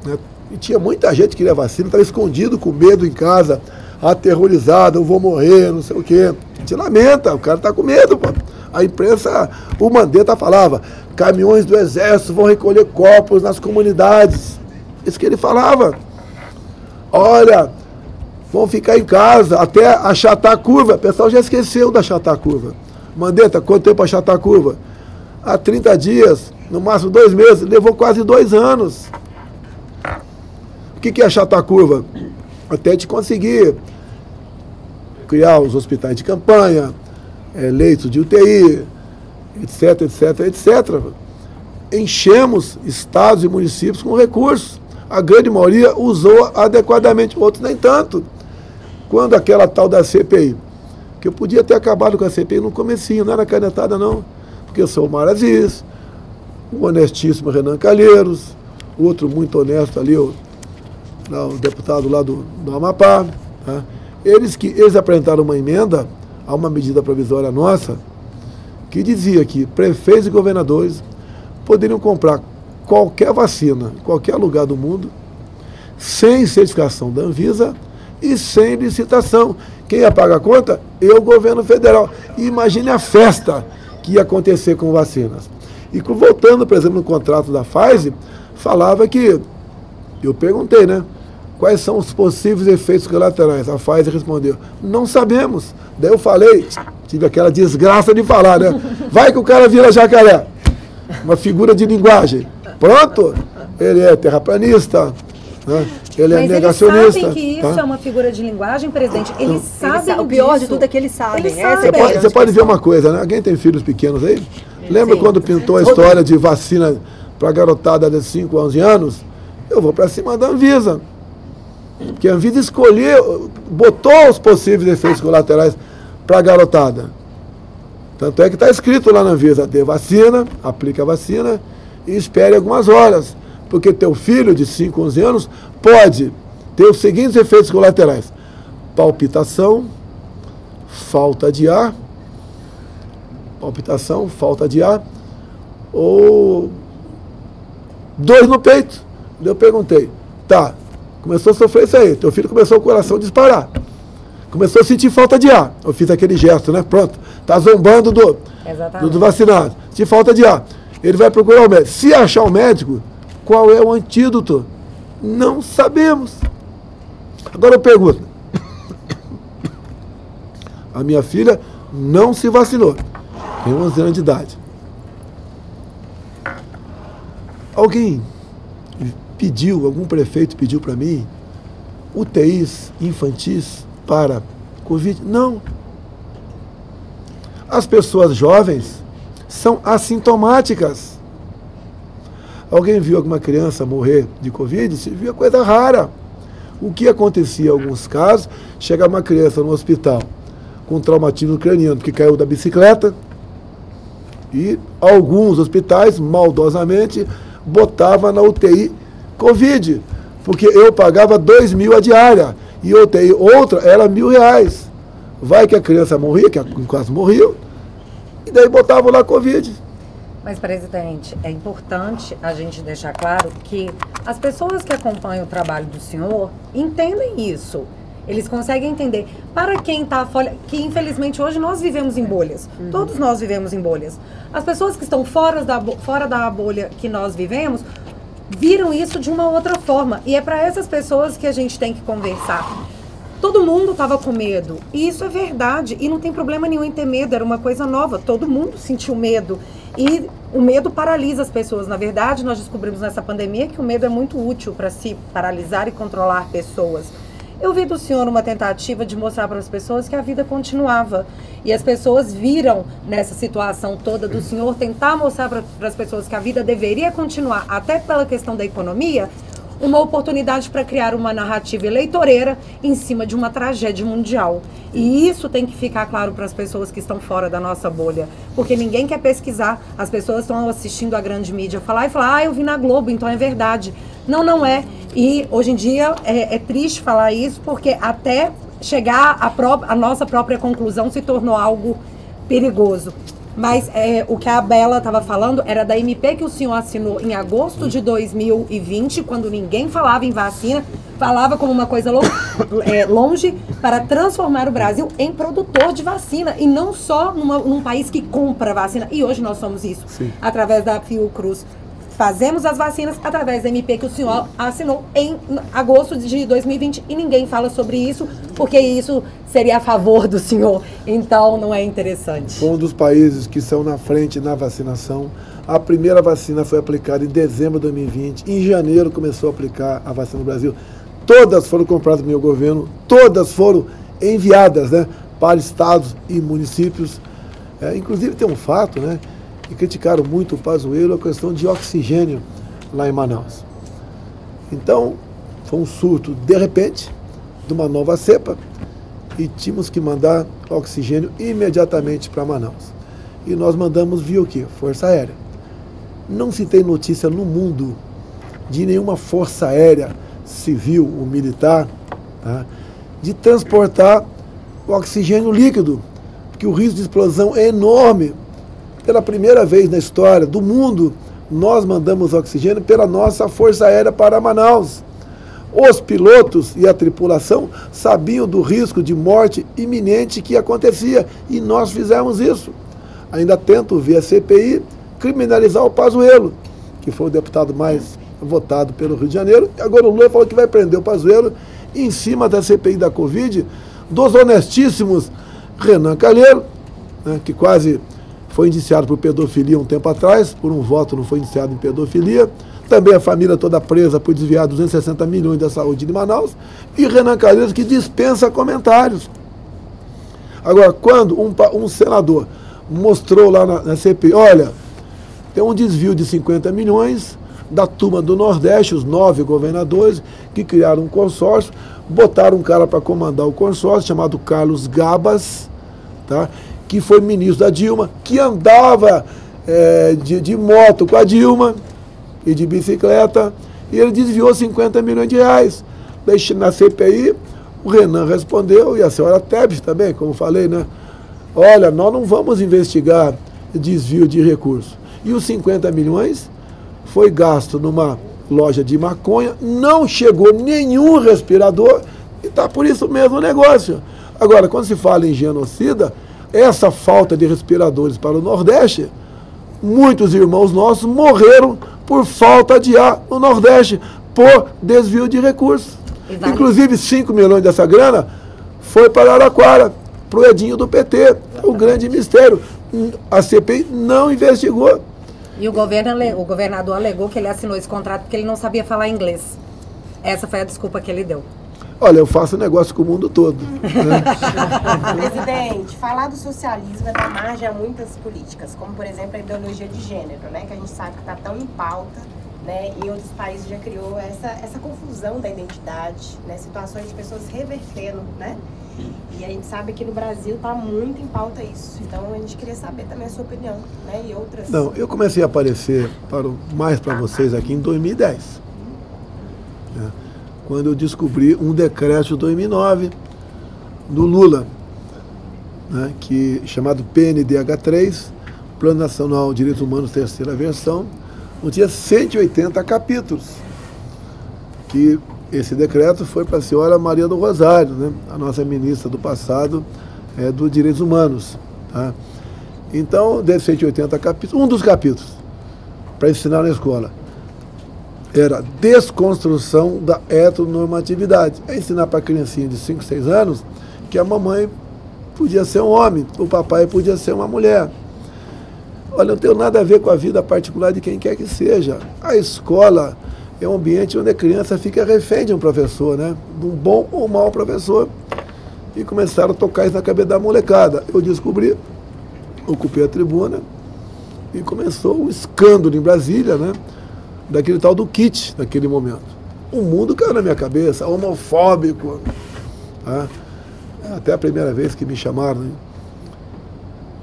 Né? E tinha muita gente que queria vacina, estava escondido, com medo em casa, aterrorizado, eu vou morrer, não sei o quê. A gente lamenta, o cara está com medo, pô. A imprensa, o Mandetta falava, caminhões do Exército vão recolher corpos nas comunidades. Isso que ele falava. Olha, vão ficar em casa até achatar a curva. O pessoal já esqueceu de achatar a curva. Mandetta, quanto tempo achatar a curva? Há 30 dias, no máximo 2 meses, levou quase 2 anos. O que é achatar a curva? Até te conseguir criar os hospitais de campanha, leitos de UTI, etc, etc, etc. Enchemos estados e municípios com recursos. A grande maioria usou adequadamente, outros nem tanto. Quando aquela tal da CPI, que eu podia ter acabado com a CPI no comecinho, não era canetada não, porque eu sou o Omar Aziz, o honestíssimo Renan Calheiros, o outro muito honesto ali, o deputado lá do Amapá, tá? Eles apresentaram uma emenda a uma medida provisória nossa, que dizia que prefeitos e governadores poderiam comprar qualquer vacina, em qualquer lugar do mundo, sem certificação da Anvisa e sem licitação. Quem ia pagar a conta? O governo federal. E imagine a festa que ia acontecer com vacinas. E voltando, por exemplo, no contrato da Pfizer, falava que, eu perguntei, né? Quais são os possíveis efeitos colaterais? A Pfizer respondeu, não sabemos. Daí eu falei, tive aquela desgraça de falar, né? Vai que o cara vira jacaré. Uma figura de linguagem. Pronto, ele é terraplanista, né? Ele é negacionista. Eles sabem que isso é uma figura de linguagem, presidente. Eles sabem o pior de tudo é que eles sabem. Você pode ver uma coisa, né? Alguém tem filhos pequenos aí? Lembra quando pintou a história de vacina para garotada de 5 a 11 anos? Eu vou para cima da Anvisa. Porque a Anvisa escolheu, botou os possíveis efeitos colaterais para a garotada. Tanto é que está escrito lá na Anvisa, dê vacina, aplica a vacina e espere algumas horas. Porque teu filho de 5, 11 anos pode ter os seguintes efeitos colaterais. Palpitação, falta de ar, ou dor no peito. Eu perguntei, tá, começou a sofrer isso aí, teu filho começou o coração a disparar, começou a sentir falta de ar, eu fiz aquele gesto, né, pronto, tá zombando do vacinado, sentir falta de ar, ele vai procurar o médico, se achar o médico, qual é o antídoto? Não sabemos. Agora eu pergunto, a minha filha não se vacinou, tem 11 anos de idade, alguém algum prefeito pediu para mim UTIs infantis para Covid? Não. As pessoas jovens são assintomáticas. Alguém viu alguma criança morrer de Covid? Se via coisa rara. O que acontecia em alguns casos, chegava uma criança no hospital com traumatismo craniano, porque caiu da bicicleta, e alguns hospitais, maldosamente, botavam na UTI Covid, porque eu pagava 2.000 a diária, e a UTI outra era R$1.000. Vai que a criança morria, que quase morreu, e daí botavam lá Covid. Mas, presidente, é importante a gente deixar claro que as pessoas que acompanham o trabalho do senhor entendem isso. Eles conseguem entender. Para quem está fora, que infelizmente hoje nós vivemos em bolhas. Todos nós vivemos em bolhas. As pessoas que estão fora da bolha que nós vivemos viram isso de uma outra forma. E é para essas pessoas que a gente tem que conversar. Todo mundo estava com medo. E isso é verdade. E não tem problema nenhum em ter medo. Era uma coisa nova. Todo mundo sentiu medo. E o medo paralisa as pessoas. Na verdade, nós descobrimos nessa pandemia que o medo é muito útil para se paralisar e controlar pessoas. Eu vi do senhor uma tentativa de mostrar para as pessoas que a vida continuava. E as pessoas viram nessa situação toda do senhor tentar mostrar para as pessoas que a vida deveria continuar, até pela questão da economia, uma oportunidade para criar uma narrativa eleitoreira em cima de uma tragédia mundial. E isso tem que ficar claro para as pessoas que estão fora da nossa bolha. Porque ninguém quer pesquisar. As pessoas estão assistindo a grande mídia falar, eu vi na Globo, então é verdade. Não, não é. E hoje em dia é triste falar isso, porque até chegar a nossa própria conclusão se tornou algo perigoso. Mas o que a Bela estava falando era da MP que o senhor assinou em agosto de 2020, quando ninguém falava em vacina, falava como uma coisa longe, para transformar o Brasil em produtor de vacina, e não só num país que compra vacina. E hoje nós somos isso, sim, através da Fiocruz. Fazemos as vacinas através da MP que o senhor assinou em agosto de 2020 e ninguém fala sobre isso, porque isso seria a favor do senhor, então não é interessante. Foi um dos países que são na frente na vacinação. A primeira vacina foi aplicada em dezembro de 2020, em janeiro começou a aplicar a vacina no Brasil. Todas foram compradas no meu governo, todas foram enviadas, né, para estados e municípios. Inclusive tem um fato, né, e criticaram muito o Pazuello, a questão de oxigênio lá em Manaus. Então, foi um surto, de repente, de uma nova cepa, e tínhamos que mandar oxigênio imediatamente para Manaus. E nós mandamos via o quê? Força Aérea. Não se tem notícia no mundo de nenhuma força aérea, civil ou militar, tá, de transportar o oxigênio líquido, porque o risco de explosão é enorme. Pela primeira vez na história do mundo, nós mandamos oxigênio pela nossa Força Aérea para Manaus. Os pilotos e a tripulação sabiam do risco de morte iminente que acontecia, e nós fizemos isso. Ainda tento ver a CPI criminalizar o Pazuello, que foi o deputado mais votado pelo Rio de Janeiro, e agora o Lula falou que vai prender o Pazuello em cima da CPI da Covid, dos honestíssimos Renan Calheiros, né, que quase foi indiciado por pedofilia um tempo atrás, por um voto não foi indiciado em pedofilia. Também a família toda presa por desviar 260 milhões da saúde de Manaus. E Renan Calheiros, que dispensa comentários. Agora, quando um senador mostrou lá na CPI, olha, tem um desvio de 50 milhões da turma do Nordeste, os 9 governadores, que criaram um consórcio, botaram um cara para comandar o consórcio, chamado Carlos Gabas, tá, que foi ministro da Dilma, que andava de moto com a Dilma e de bicicleta, e ele desviou 50 milhões de reais. Na CPI, o Renan respondeu, e a senhora Tebet também, como falei, né? Olha, nós não vamos investigar desvio de recursos. E os 50 milhões foi gasto numa loja de maconha, não chegou nenhum respirador, e está por isso mesmo o negócio. Agora, quando se fala em genocida, essa falta de respiradores para o Nordeste, muitos irmãos nossos morreram por falta de ar no Nordeste, por desvio de recursos. Inclusive, 5 milhões dessa grana foi para Araraquara, para o Edinho do PT, o grande mistério. A CPI não investigou. E o governador alegou que ele assinou esse contrato porque ele não sabia falar inglês. Essa foi a desculpa que ele deu. Olha, eu faço negócio com o mundo todo. Né? Presidente, falar do socialismo é dar margem a muitas políticas, como, por exemplo, a ideologia de gênero, né, que a gente sabe que está tão em pauta, né, e em outros países já criou essa confusão da identidade, né, situações de pessoas revertendo, né? E a gente sabe que no Brasil está muito em pauta isso. Então, a gente queria saber também a sua opinião, né, e outras... Não, eu comecei a aparecer mais para vocês aqui em 2010. Né? Quando eu descobri um decreto de 2009 do Lula, né, chamado PNDH3, Plano Nacional de Direitos Humanos, terceira versão, onde tinha 180 capítulos. Que esse decreto foi para a senhora Maria do Rosário, né, a nossa ministra do passado dos Direitos Humanos. Tá? Então, desses 180 capítulos, um dos capítulos para ensinar na escola era desconstrução da heteronormatividade. É ensinar para a criancinha de 5, 6 anos que a mamãe podia ser um homem, o papai podia ser uma mulher. Olha, não tem nada a ver com a vida particular de quem quer que seja. A escola é um ambiente onde a criança fica refém de um professor, né? De um bom ou mau professor. E começaram a tocar isso na cabeça da molecada. Eu descobri, ocupei a tribuna e começou um escândalo em Brasília, né? Daquele tal do kit, naquele momento. O mundo caiu na minha cabeça, homofóbico. Tá? Até a primeira vez que me chamaram,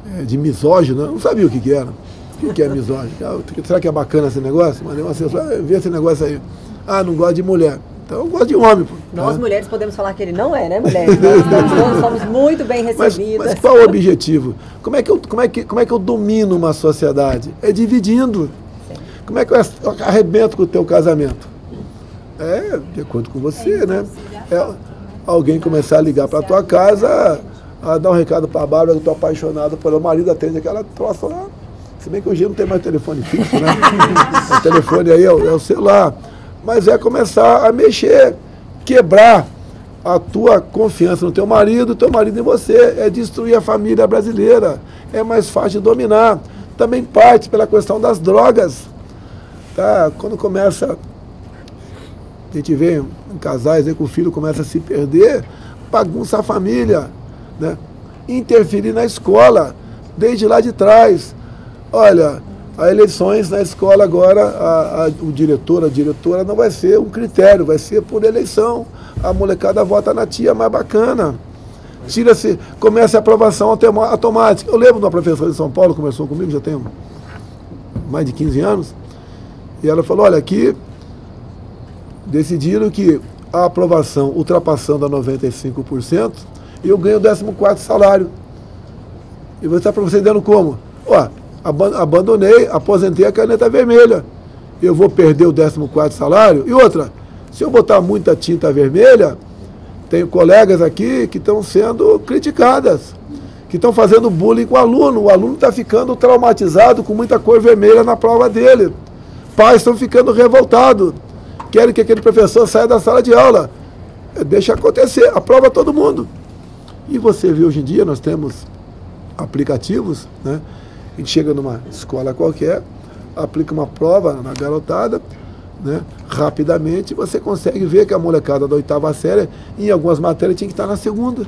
né, de misógino, eu não sabia o que era. O que é misógino? Será que é bacana esse negócio? Mas uma assessora, vê esse negócio aí. Ah, não gosto de mulher. Então eu gosto de homem. Pô. Nós mulheres podemos falar que ele não é, né, mulheres? Nós somos muito bem recebidas. Mas qual o objetivo? Como é que eu domino uma sociedade? É dividindo. Como é que eu arrebento com o teu casamento? De acordo com você, né? Alguém começar a ligar para a tua casa, a dar um recado para a Bárbara, que eu estou apaixonado pelo marido, atende aquela troça lá. Se bem que hoje não tem mais telefone fixo, né? O telefone aí é o celular. Mas começar a mexer, quebrar a tua confiança no teu marido em você. É destruir a família brasileira. É mais fácil de dominar. Também parte pela questão das drogas. Tá? Quando começa, a gente vê em casais aí que o filho começa a se perder, bagunça a família, né? Interferir na escola, desde lá de trás. Olha, as eleições na escola agora, o diretor, a diretora não vai ser um critério, vai ser por eleição. A molecada vota na tia mais bacana. Começa a aprovação automática. Eu lembro de uma professora de São Paulo, conversou comigo, já tem mais de 15 anos, e ela falou, olha, aqui decidiram que a aprovação ultrapassando a 95%, eu ganho o 14º salário. E você está procedendo como? Abandonei, aposentei a caneta vermelha. Eu vou perder o 14º salário? E outra, se eu botar muita tinta vermelha, tenho colegas aqui que estão sendo criticadas, que estão fazendo bullying com o aluno está ficando traumatizado com muita cor vermelha na prova dele. Pais estão ficando revoltados, querem que aquele professor saia da sala de aula. Deixa acontecer, aprova todo mundo. E você vê hoje em dia, nós temos aplicativos, né? A gente chega numa escola qualquer, aplica uma prova na garotada, né? Rapidamente você consegue ver que a molecada da 8ª série, em algumas matérias, tinha que estar na 2ª.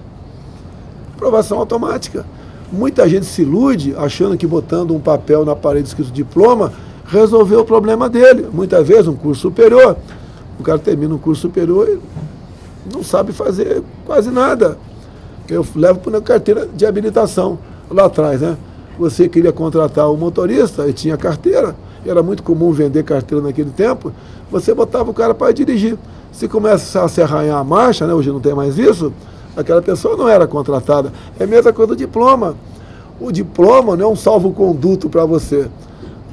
Aprovação automática. Muita gente se ilude achando que botando um papel na parede escrito diploma resolveu o problema dele. Muitas vezes um curso superior, o cara termina um curso superior e não sabe fazer quase nada. Eu levo para a carteira de habilitação lá atrás, né? Você queria contratar um motorista e tinha carteira, era muito comum vender carteira naquele tempo, você botava o cara para dirigir. Se começa a se arranhar a marcha, né? Hoje não tem mais isso, aquela pessoa não era contratada. É a mesma coisa do diploma. O diploma não é um salvo-conduto para você.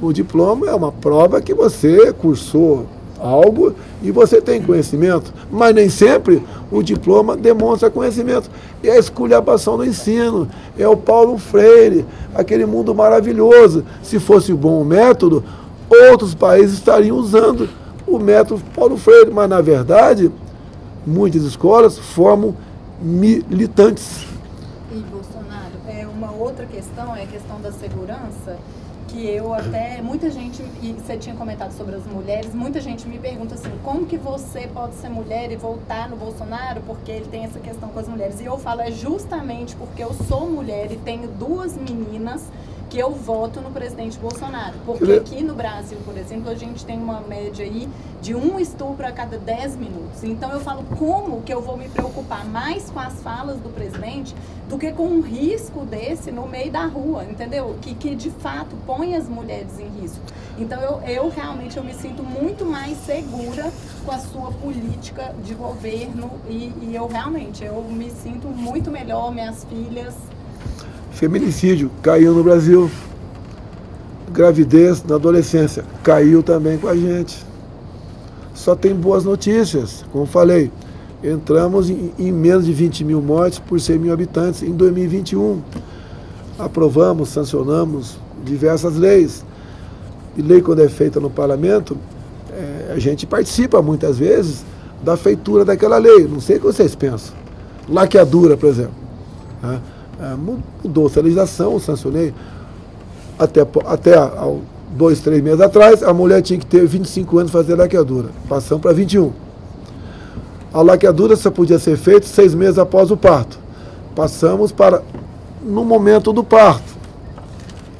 O diploma é uma prova que você cursou algo e você tem conhecimento, mas nem sempre o diploma demonstra conhecimento. É a esculhambação do ensino, é o Paulo Freire, aquele mundo maravilhoso. Se fosse bom o método, outros países estariam usando o método Paulo Freire, mas na verdade muitas escolas formam militantes, E Bolsonaro, uma outra questão é a questão da segurança, que eu até, muita gente, e você tinha comentado sobre as mulheres, muita gente me pergunta assim, como que você pode ser mulher e votar no Bolsonaro, porque ele tem essa questão com as mulheres. E eu falo, é justamente porque eu sou mulher e tenho 2 meninas que eu voto no presidente Bolsonaro. Porque aqui no Brasil, por exemplo, a gente tem uma média aí de 1 estupro a cada 10 minutos. Então eu falo, como que eu vou me preocupar mais com as falas do presidente do que com um risco desse no meio da rua, entendeu? Que de fato põe as mulheres em risco. Então eu realmente eu me sinto muito mais segura com a sua política de governo e eu realmente, eu me sinto muito melhor, minhas filhas... Feminicídio caiu no Brasil. Gravidez na adolescência caiu também com a gente. Só tem boas notícias. Como falei, entramos em menos de 20 mil mortes por 100 mil habitantes em 2021. Aprovamos, sancionamos diversas leis. E lei, quando é feita no parlamento, a gente participa muitas vezes da feitura daquela lei. Não sei o que vocês pensam. Laqueadura, por exemplo. Mudou-se a legislação, eu sancionei. Até 2, 3 meses atrás, a mulher tinha que ter 25 anos para fazer laqueadura. Passamos para 21. A laqueadura só podia ser feita 6 meses após o parto. Passamos para no momento do parto.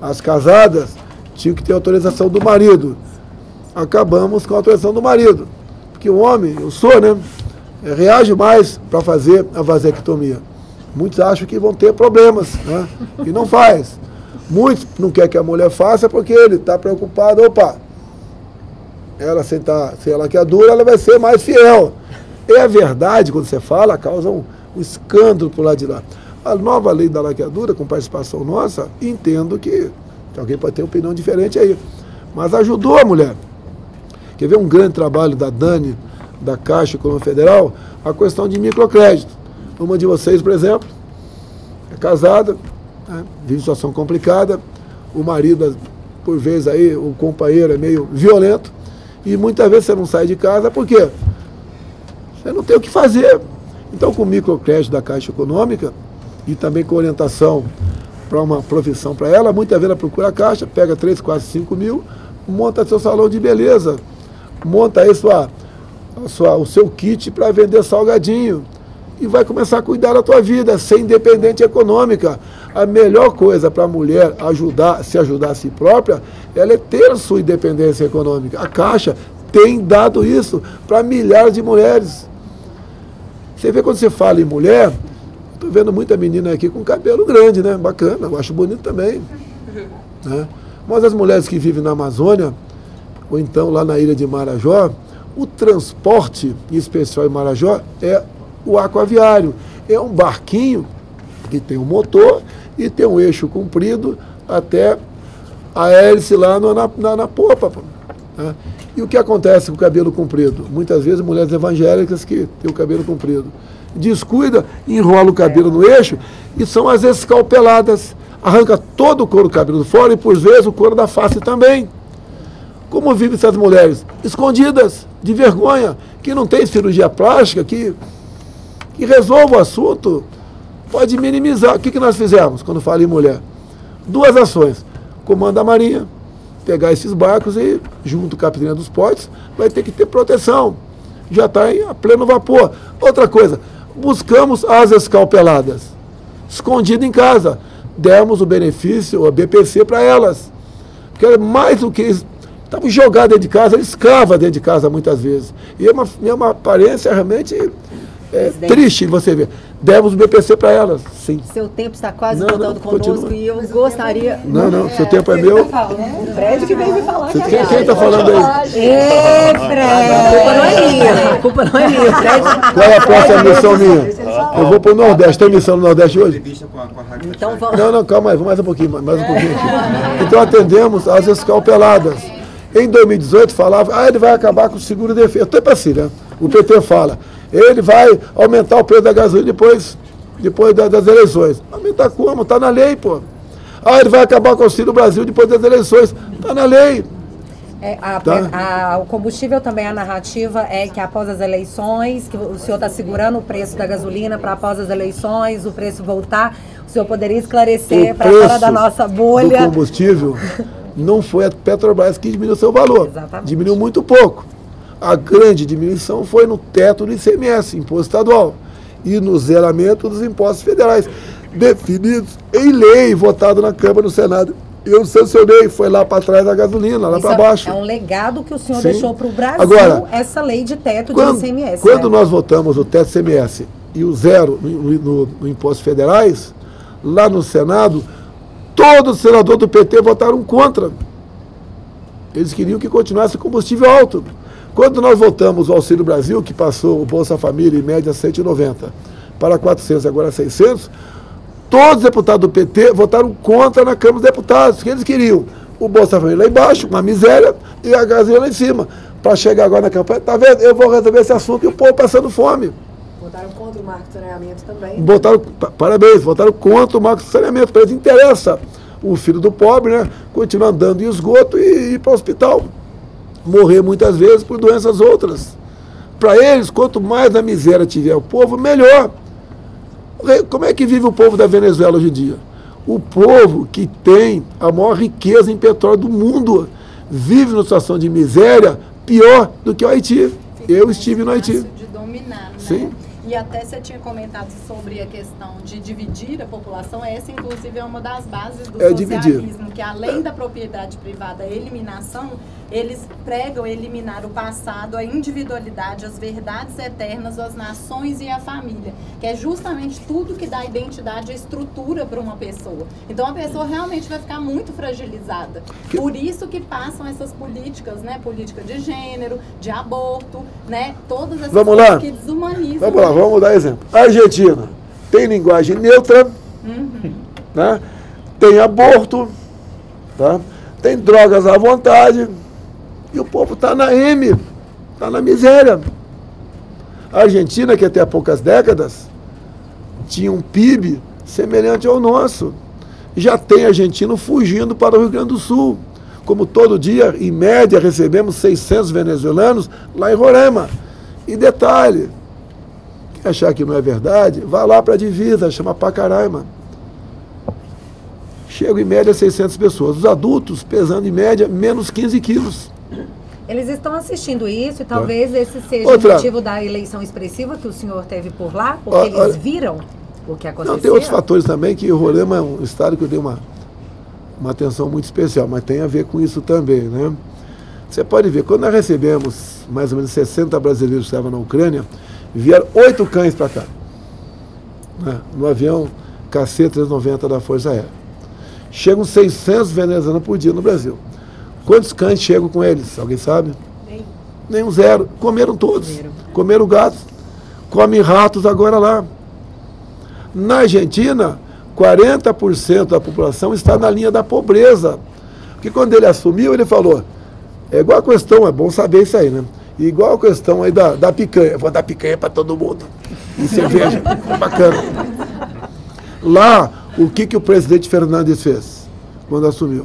As casadas tinham que ter autorização do marido. Acabamos com a autorização do marido. Porque o homem, eu sou, né? Reage mais para fazer a vasectomia. Muitos acham que vão ter problemas, né? E não faz. Muitos não querem que a mulher faça porque ele está preocupado. Opa, ela sem a laqueadura, ela vai ser mais fiel. É a verdade, quando você fala, causa um escândalo por lá de lá. A nova lei da laqueadura, com participação nossa, entendo que alguém pode ter opinião diferente aí. Mas ajudou a mulher. Quer ver um grande trabalho da Dani, da Caixa Econômica Federal, a questão de microcrédito. Uma de vocês, por exemplo, é casada, né, vive situação complicada, o marido, por vezes, aí, o companheiro é meio violento, e muitas vezes você não sai de casa, por quê? Você não tem o que fazer. Então, com o microcrédito da Caixa Econômica, e também com orientação para uma profissão para ela, muitas vezes ela procura a Caixa, pega 3, 4, 5 mil, monta seu salão de beleza, monta aí o seu kit para vender salgadinho, e vai começar a cuidar da tua vida, ser independente econômica. A melhor coisa para a mulher se ajudar a si própria, ela é ter a sua independência econômica. A Caixa tem dado isso para milhares de mulheres. Você vê quando você fala em mulher, estou vendo muita menina aqui com cabelo grande, né? Bacana, eu acho bonito também. Né? Mas as mulheres que vivem na Amazônia, ou então lá na ilha de Marajó, o transporte, em especial em Marajó, é o aquaviário. É um barquinho que tem um motor e tem um eixo comprido até a hélice lá na popa. Né? E o que acontece com o cabelo comprido? Muitas vezes mulheres evangélicas que têm o cabelo comprido descuida, enrola o cabelo no eixo e são as escalpeladas. Arranca todo o couro cabeludo fora e, por vezes, o couro da face também. Como vivem essas mulheres? Escondidas, de vergonha, que não tem cirurgia plástica, que resolva o assunto, pode minimizar. O que nós fizemos quando fala em mulher? 2 ações. Comando da Marinha, pegar esses barcos e, junto com a Capitania dos Portos, vai ter que ter proteção. Já está a pleno vapor. Outra coisa, buscamos as escalpeladas, escondidas em casa. Demos o benefício, a BPC, para elas. Porque mais do que isso, estavam jogadas dentro de casa, escrava dentro de casa muitas vezes. E é uma aparência realmente... triste você ver. Demos o BPC para elas, sim. Seu tempo está quase voltando conosco, continua. E eu gostaria... Não, seu tempo é meu. O Fred que veio me falar. Quem está falando aí? Ei, Fred! A culpa não é minha, Fred. Qual é a próxima missão minha? Eu vou para o Nordeste. Tem missão no Nordeste hoje? Então vamos... Não, calma aí, vamos mais um pouquinho aqui. Então atendemos as escalpeladas. Em 2018 falava, ele vai acabar com o seguro de defesa. Tempo assim, né? O PT fala, ele vai aumentar o preço da gasolina depois das eleições. Aumentar como? Está na lei, pô. Ele vai acabar com o Auxílio Brasil depois das eleições. Está na lei. O combustível também, a narrativa é que após as eleições, que o senhor está segurando o preço da gasolina para após as eleições o preço voltar. O senhor poderia esclarecer para fora da nossa bolha? O combustível não foi a Petrobras que diminuiu seu valor. Exatamente. Diminuiu muito pouco. A grande diminuição foi no teto do ICMS, imposto estadual, e no zeramento dos impostos federais, definidos em lei, votado na Câmara e no Senado. Eu sancionei, foi lá para trás da gasolina, lá para baixo. É um legado que o senhor Sim. deixou para o Brasil. Agora, essa lei de teto de ICMS. Quando nós votamos o teto de ICMS e o zero no impostos federais, lá no Senado, todos os senadores do PT votaram contra. Eles queriam que continuasse o combustível alto. Quando nós votamos o Auxílio Brasil, que passou o Bolsa Família em média 190 para 400, agora 600, todos os deputados do PT votaram contra na Câmara dos Deputados, que eles queriam o Bolsa Família lá embaixo, uma miséria, e a gasolina lá em cima. Para chegar agora na campanha, tá vendo? Eu vou resolver esse assunto e o povo passando fome. Votaram contra o marco de saneamento também. Parabéns, votaram contra o marco de saneamento. Para eles interessa o filho do pobre, né, continuar andando em esgoto e ir para o hospital. Morrer muitas vezes por doenças outras. Para eles, quanto mais na miséria tiver o povo, melhor. Como é que vive o povo da Venezuela hoje em dia? O povo que tem a maior riqueza em petróleo do mundo vive numa situação de miséria pior do que o Haiti. Eu estive no Haiti. De dominar, né? Sim. E até você tinha comentado sobre a questão de dividir a população. Essa, inclusive, é uma das bases do socialismo, que além da propriedade privada, a eliminação, eles pregam eliminar o passado, a individualidade, as verdades eternas, as nações e a família, que é justamente tudo que dá identidade e estrutura para uma pessoa. Então, a pessoa realmente vai ficar muito fragilizada. Por isso que passam essas políticas, né? Política de gênero, de aborto, né? Todas essas coisas que desumanizam. Vamos lá, vamos dar exemplo. A Argentina tem linguagem neutra, né? Tem aborto, tá? Tem drogas à vontade, e o povo está na M, está na miséria. A Argentina, que até há poucas décadas tinha um PIB semelhante ao nosso, já tem argentino fugindo para o Rio Grande do Sul. Como todo dia, em média, recebemos 600 venezuelanos lá em Roraima. E detalhe, quem achar que não é verdade, vá lá para a divisa, chama Pacaraima. Chegam em média 600 pessoas. Os adultos pesando em média menos 15 quilos. Eles estão assistindo isso e talvez esse seja o motivo da eleição expressiva que o senhor teve por lá, porque eles viram o que aconteceu. Não, tem outros fatores também, que o Roraima é um estado que eu dei uma atenção muito especial, mas tem a ver com isso também, né? Você pode ver, quando nós recebemos mais ou menos 60 brasileiros que estavam na Ucrânia, vieram 8 cães para cá, né? No avião KC-390 da Força Aérea. Chegam 600 venezuelanos por dia no Brasil. Quantos cães chegam com eles? Alguém sabe? Nenhum, zero. Comeram todos. Comeram gatos. Comem ratos agora lá. Na Argentina, 40% da população está na linha da pobreza. Porque quando ele assumiu, ele falou, é igual a questão, é bom saber isso aí, né? Igual a questão aí da picanha. Eu vou dar picanha para todo mundo. E cerveja. Bacana. Lá, o que o presidente Fernandes fez quando assumiu?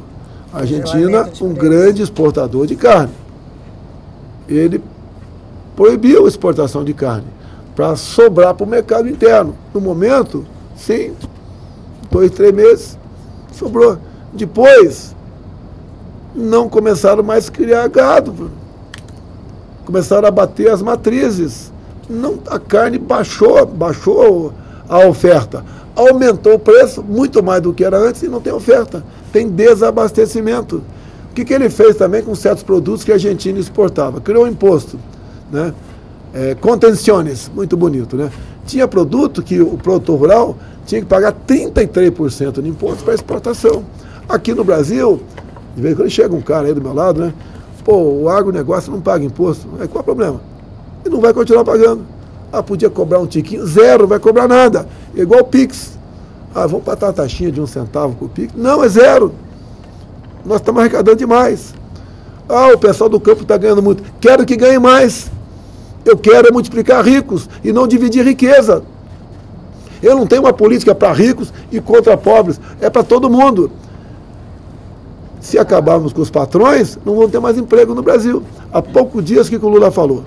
A Argentina, um grande exportador de carne. Ele proibiu a exportação de carne para sobrar para o mercado interno. No momento, sim, 2, 3 meses, sobrou. Depois, não começaram mais a criar gado. Começaram a bater as matrizes. Não, a carne baixou a oferta. Aumentou o preço muito mais do que era antes e não tem oferta. Tem desabastecimento. O que ele fez também com certos produtos que a Argentina exportava? Criou um imposto, né? Contenciones, muito bonito, né? Tinha produto que o produtor rural tinha que pagar 33% de imposto para exportação. Aqui no Brasil, de vez em quando chega um cara aí do meu lado, né? Pô, o agronegócio não paga imposto. Qual é o problema? E não vai continuar pagando. Podia cobrar um tiquinho, zero, vai cobrar nada. Igual o Pix. Vamos botar a taxinha de 1 centavo com o Pix. Não, é zero. Nós estamos arrecadando demais. O pessoal do campo está ganhando muito. Quero que ganhe mais. Eu quero multiplicar ricos e não dividir riqueza. Eu não tenho uma política para ricos e contra pobres. É para todo mundo. Se acabarmos com os patrões, não vão ter mais emprego no Brasil. Há poucos dias, o que o Lula falou?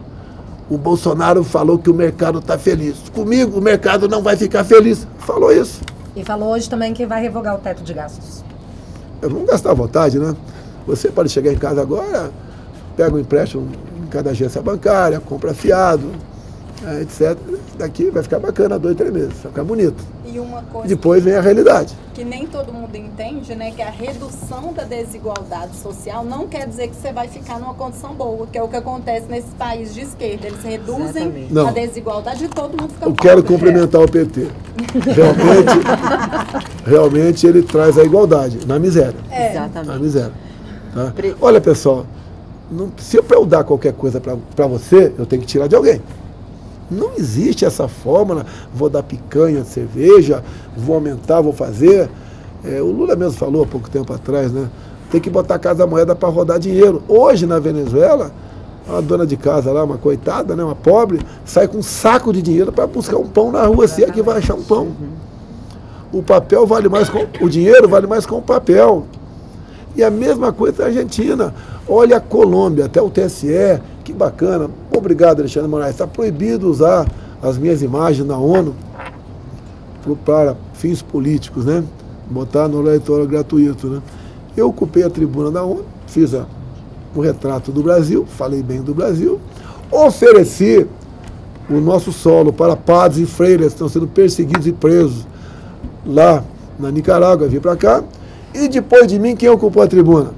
O Bolsonaro falou que o mercado está feliz. Comigo, o mercado não vai ficar feliz. Falou isso. E falou hoje também que vai revogar o teto de gastos. Vamos gastar à vontade, né? Você pode chegar em casa agora, pega um empréstimo em cada agência bancária, compra fiado, etc. Daqui vai ficar bacana 2, 3 meses, vai ficar bonito. E uma coisa depois vem a realidade. Que nem todo mundo entende, né? Que a redução da desigualdade social não quer dizer que você vai ficar numa condição boa, que é o que acontece nesses países de esquerda. Eles reduzem a desigualdade e todo mundo fica pobre. Eu quero complementar o PT. Realmente ele traz a igualdade na miséria. Exatamente. Na miséria. Tá? Olha, pessoal, se eu dar qualquer coisa para você, eu tenho que tirar de alguém. Não existe essa fórmula, vou dar picanha de cerveja, vou aumentar, vou fazer. O Lula mesmo falou há pouco tempo atrás, né? Tem que botar a casa da moeda para rodar dinheiro. Hoje, na Venezuela, uma dona de casa lá, uma coitada, né, uma pobre, sai com um saco de dinheiro para buscar um pão na rua, se é que vai achar um pão. O papel vale mais o dinheiro vale mais com o papel. E a mesma coisa na Argentina. Olha a Colômbia, até o TSE, que bacana. Obrigado, Alexandre Moraes. Está proibido usar as minhas imagens na ONU para fins políticos, né? Botar no eleitório gratuito, né? Eu ocupei a tribuna da ONU, fiz o retrato do Brasil, falei bem do Brasil, ofereci o nosso solo para padres e freiras que estão sendo perseguidos e presos lá na Nicarágua, vim para cá. E depois de mim, quem ocupou a tribuna?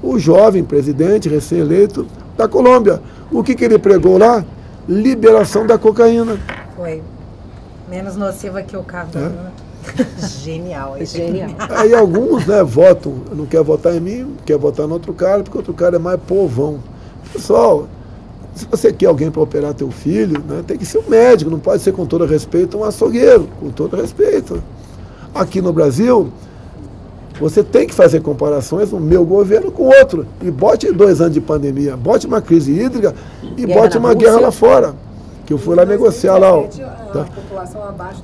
O jovem presidente recém-eleito da Colômbia. O que ele pregou lá? Liberação da cocaína. Foi. Menos nociva que o carro. Genial. Genial. Aí alguns, né, votam, não quer votar em mim, quer votar no outro cara, porque o outro cara é mais povão. Pessoal, se você quer alguém para operar teu filho, né, tem que ser um médico, não pode ser, com todo respeito, um açougueiro, com todo respeito. Aqui no Brasil, você tem que fazer comparações no meu governo com o outro. E bote 2 anos de pandemia, bote uma crise hídrica e bote uma guerra lá fora. Que eu fui lá negociar lá. Tá?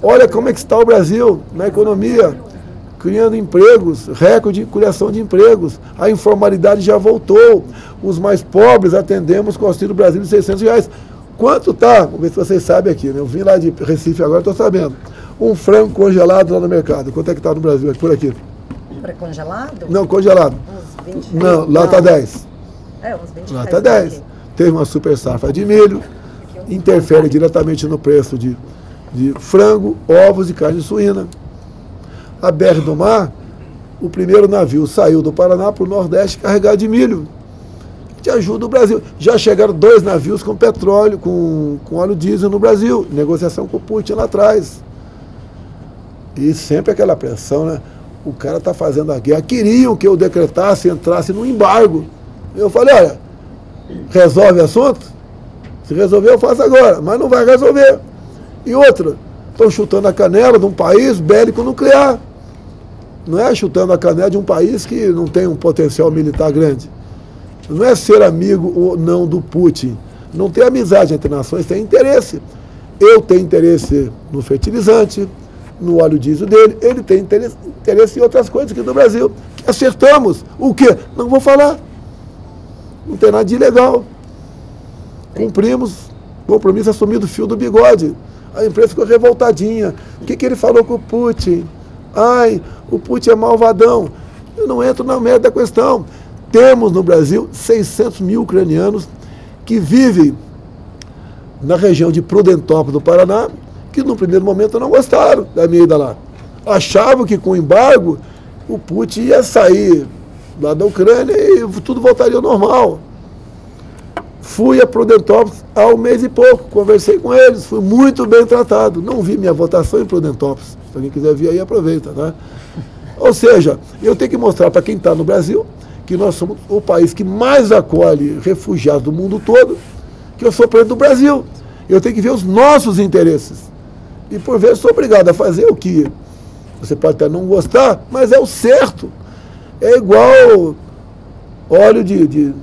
Olha como é que está o Brasil na economia, criando empregos, recorde de criação de empregos. A informalidade já voltou. Os mais pobres atendemos com o Auxílio Brasil de R$600. Quanto tá? Vamos ver se vocês sabem aqui, né? Eu vim lá de Recife agora, estou sabendo. Um frango congelado lá no mercado. Quanto é que está no Brasil? Por aqui. Congelado? Não, congelado. Uns 20. Não, lá está 10. Uns 20. Lá está 10. Teve uma super safra de milho, interfere diretamente no preço de frango, ovos e carne suína. A BR do Mar, o primeiro navio saiu do Paraná para o Nordeste carregado de milho. Que ajuda o Brasil. Já chegaram 2 navios com petróleo, com óleo diesel no Brasil. Negociação com o Putin lá atrás. E sempre aquela pressão, né? O cara está fazendo a guerra. Queriam que eu decretasse, entrasse no embargo. Eu falei, olha, resolve o assunto? Se resolver, eu faço agora. Mas não vai resolver. E outra, estão chutando a canela de um país bélico nuclear. Não é chutando a canela de um país que não tem um potencial militar grande. Não é ser amigo ou não do Putin. Não tem amizade entre nações, tem interesse. Eu tenho interesse no fertilizante, no óleo diesel dele, ele tem interesse em outras coisas aqui no Brasil. Acertamos. O quê? Não vou falar. Não tem nada de ilegal. Cumprimos compromisso assumido do fio do bigode. A empresa ficou revoltadinha. O que ele falou com o Putin? Ai, o Putin é malvadão. Eu não entro na merda da questão. Temos no Brasil 600 mil ucranianos que vivem na região de Prudentópolis do Paraná, que no primeiro momento não gostaram da minha ida lá. Achavam que com o embargo o Putin ia sair lá da Ucrânia e tudo voltaria ao normal. Fui a Prudentópolis há 1 mês e pouco, conversei com eles, fui muito bem tratado. Não vi minha votação em Prudentópolis. Se alguém quiser vir aí, aproveita, né? Ou seja, eu tenho que mostrar para quem está no Brasil que nós somos o país que mais acolhe refugiados do mundo todo, que eu sou presidente do Brasil. Eu tenho que ver os nossos interesses. E por vezes sou obrigado a fazer o que você pode até não gostar, mas é o certo. É igual óleo de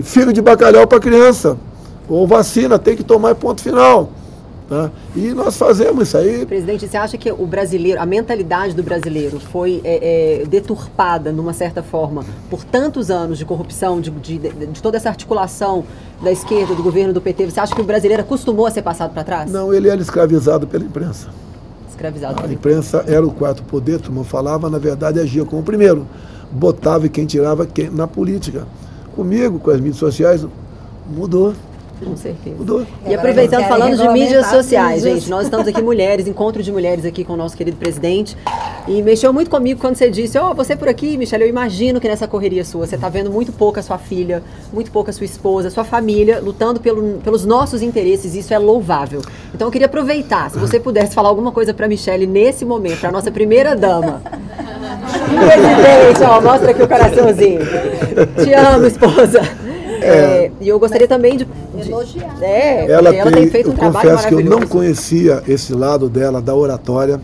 fígado de bacalhau para criança. Ou vacina, tem que tomar ponto final. Tá? E nós fazemos isso aí. Presidente, você acha que o brasileiro, a mentalidade do brasileiro foi deturpada, numa certa forma, por tantos anos de corrupção, de toda essa articulação da esquerda, do governo do PT? Você acha que o brasileiro acostumou a ser passado para trás? Não, ele era escravizado pela imprensa. Escravizado. A imprensa era o quarto poder, como eu falava, na verdade agia como o primeiro. Botava quem tirava quem na política. Comigo, com as mídias sociais, mudou. Com certeza. Mudou. E aproveitando, falando de mídias sociais, gente, nós estamos aqui mulheres, encontro de mulheres aqui com o nosso querido presidente, e mexeu muito comigo quando você disse, você por aqui, Michele, eu imagino que nessa correria sua, você está vendo muito pouco a sua filha, muito pouco a sua esposa, a sua família, lutando pelos nossos interesses, isso é louvável. Então eu queria aproveitar, se você pudesse falar alguma coisa para a Michele nesse momento, para a nossa primeira dama. Presidente, mostra aqui o coraçãozinho. Te amo, esposa. E eu gostaria também de elogiar. Ela tem feito um trabalho maravilhoso. Eu confesso que eu não conhecia esse lado dela, da oratória.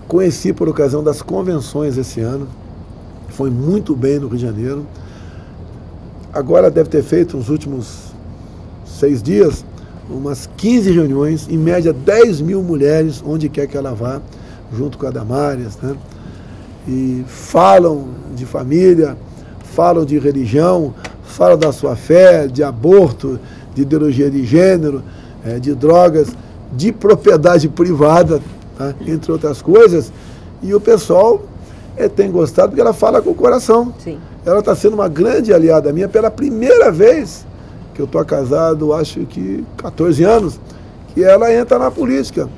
Conheci por ocasião das convenções esse ano. Foi muito bem no Rio de Janeiro. Agora deve ter feito, nos últimos 6 dias, umas 15 reuniões, em média 10 mil mulheres, onde quer que ela vá, junto com a Damares, né? E falam de família, falam de religião, falam da sua fé, de aborto, de ideologia de gênero, de drogas, de propriedade privada, tá? Entre outras coisas. E o pessoal tem gostado porque ela fala com o coração. Sim. Ela está sendo uma grande aliada minha pela primeira vez, que eu estou casado, acho que 14 anos, que ela entra na política.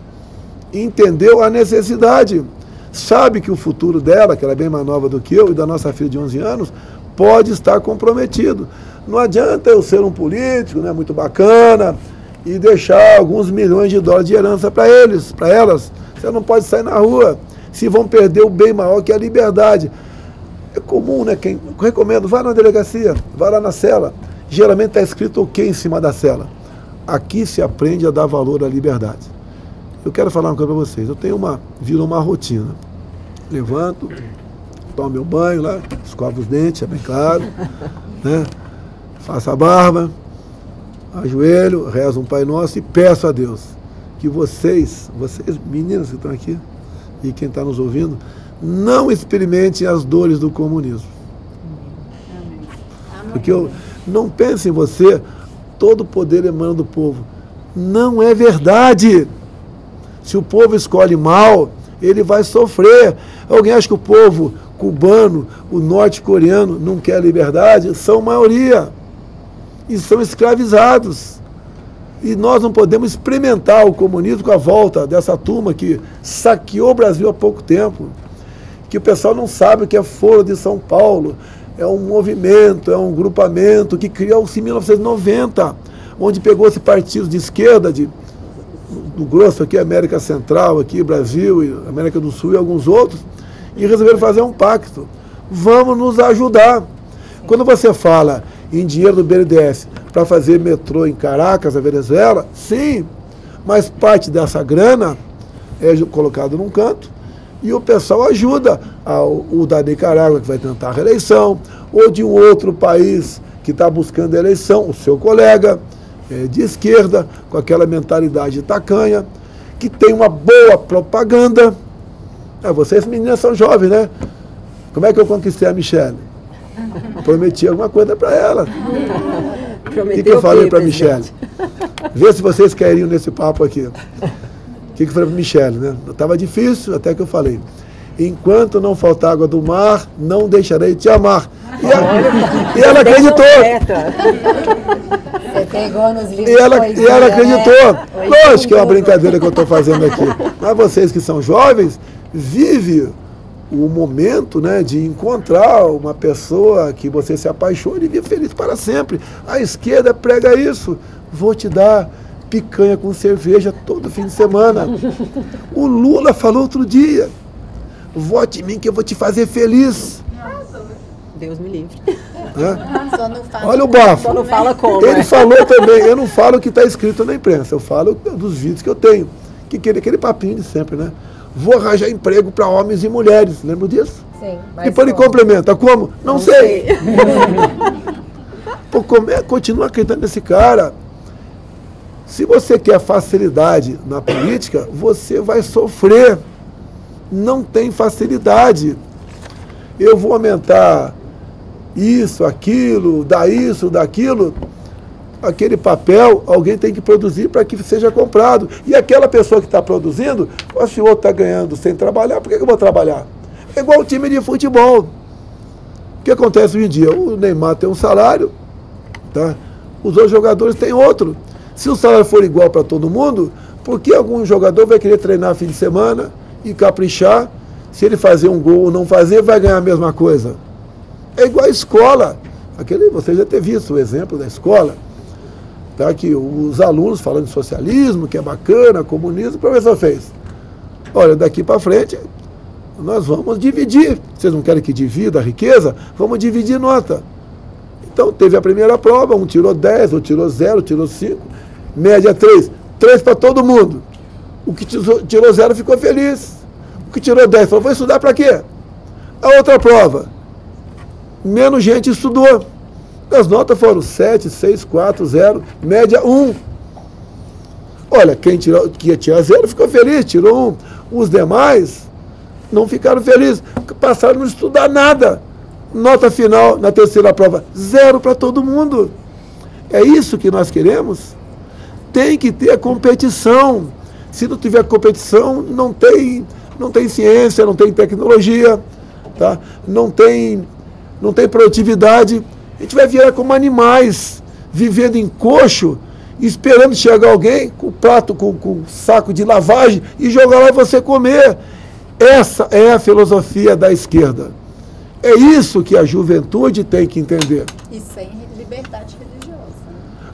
Entendeu a necessidade. Sabe que o futuro dela, que ela é bem mais nova do que eu, e da nossa filha de 11 anos, pode estar comprometido. Não adianta eu ser um político, né, muito bacana, e deixar alguns milhões de dólares de herança para eles, para elas. Você não pode sair na rua, se vão perder o bem maior que é a liberdade. É comum, né? Eu recomendo, vá na delegacia, vá lá na cela. Geralmente está escrito o que em cima da cela? Aqui se aprende a dar valor à liberdade. Eu quero falar uma coisa para vocês. Virou uma rotina. Levanto, tomo meu banho lá, escovo os dentes, é bem claro, né? Faço a barba, ajoelho, rezo um Pai Nosso e peço a Deus que vocês meninas que estão aqui e quem está nos ouvindo, não experimentem as dores do comunismo. Porque eu não pense em você, todo o poder emana do povo. Não é verdade. Se o povo escolhe mal, ele vai sofrer. Alguém acha que o povo cubano, o norte-coreano não quer liberdade? São maioria. E são escravizados. E nós não podemos experimentar o comunismo com a volta dessa turma que saqueou o Brasil há pouco tempo. Que o pessoal não sabe o que é Foro de São Paulo. É um movimento, é um grupamento que criou-se em 1990, onde pegou-se partidos de esquerda, do grosso aqui, América Central, aqui, Brasil, América do Sul e alguns outros, e resolveram fazer um pacto. Vamos nos ajudar. Quando você fala em dinheiro do BNDES para fazer metrô em Caracas, na Venezuela, sim, mas parte dessa grana é colocado num canto e o pessoal ajuda o da Nicarágua, que vai tentar a reeleição, ou de um outro país que está buscando a eleição, o seu colega de esquerda, com aquela mentalidade tacanha, que tem uma boa propaganda. Vocês meninas são jovens, né? Como é que eu conquistei a Michele? Prometi alguma coisa para ela. O que eu falei para a Michele? Vê se vocês queriam nesse papo aqui. O que eu falei para a Michele, né? Estava difícil, até que eu falei: enquanto não faltar água do mar, não deixarei de te amar. E ela acreditou. Você pegou nos livros. E ela acreditou. Né? Lógico que é uma brincadeira que eu estou fazendo aqui. Mas vocês que são jovens, vive o momento, né, de encontrar uma pessoa que você se apaixone e vive feliz para sempre. A esquerda prega isso. Vou te dar picanha com cerveja todo fim de semana. O Lula falou outro dia: vote em mim que eu vou te fazer feliz. Deus me livre. Só não fala. Olha o bafo. Só não fala como. Ele falou também, eu não falo o que está escrito na imprensa, eu falo dos vídeos que eu tenho. Aquele papinho de sempre, né? Vou arranjar emprego para homens e mulheres. Lembra disso? Sim. Depois ele complementa. Como? Não sei. Pô, continua acreditando nesse cara. Se você quer facilidade na política, você vai sofrer. Não tem facilidade. Eu vou aumentar isso, aquilo, dar isso, daquilo. Aquele papel, alguém tem que produzir para que seja comprado. E aquela pessoa que está produzindo, se o outro está ganhando sem trabalhar, por que eu vou trabalhar? É igual o time de futebol. O que acontece hoje em dia? O Neymar tem um salário, tá? Os outros jogadores têm outro. Se o salário for igual para todo mundo, por que algum jogador vai querer treinar fim de semana e caprichar? Se ele fazer um gol ou não fazer, vai ganhar a mesma coisa. É igual a escola. Você já ter visto o exemplo da escola. Tá, que os alunos falando de socialismo, que é bacana, comunismo, o professor fez. Olha, daqui para frente, nós vamos dividir. Vocês não querem que divida a riqueza? Vamos dividir nota. Então, teve a primeira prova, um tirou 10, outro tirou 0, tirou 5, média 3. 3 para todo mundo. O que tirou 0 ficou feliz. O que tirou 10 falou, vou estudar para quê? A outra prova, menos gente estudou. As notas foram 7, 6, 4, 0, média 1. Olha, quem ia tirar 0 ficou feliz, tirou 1. Os demais não ficaram felizes, passaram a não estudar nada. Nota final, na terceira prova, 0 para todo mundo. É isso que nós queremos? Tem que ter competição. Se não tiver competição, não tem ciência, não tem tecnologia, tá? não tem produtividade. A gente vai virar como animais, vivendo em coxo, esperando chegar alguém com prato, com saco de lavagem e jogar lá e você comer. Essa é a filosofia da esquerda. É isso que a juventude tem que entender. E sem liberdade religiosa.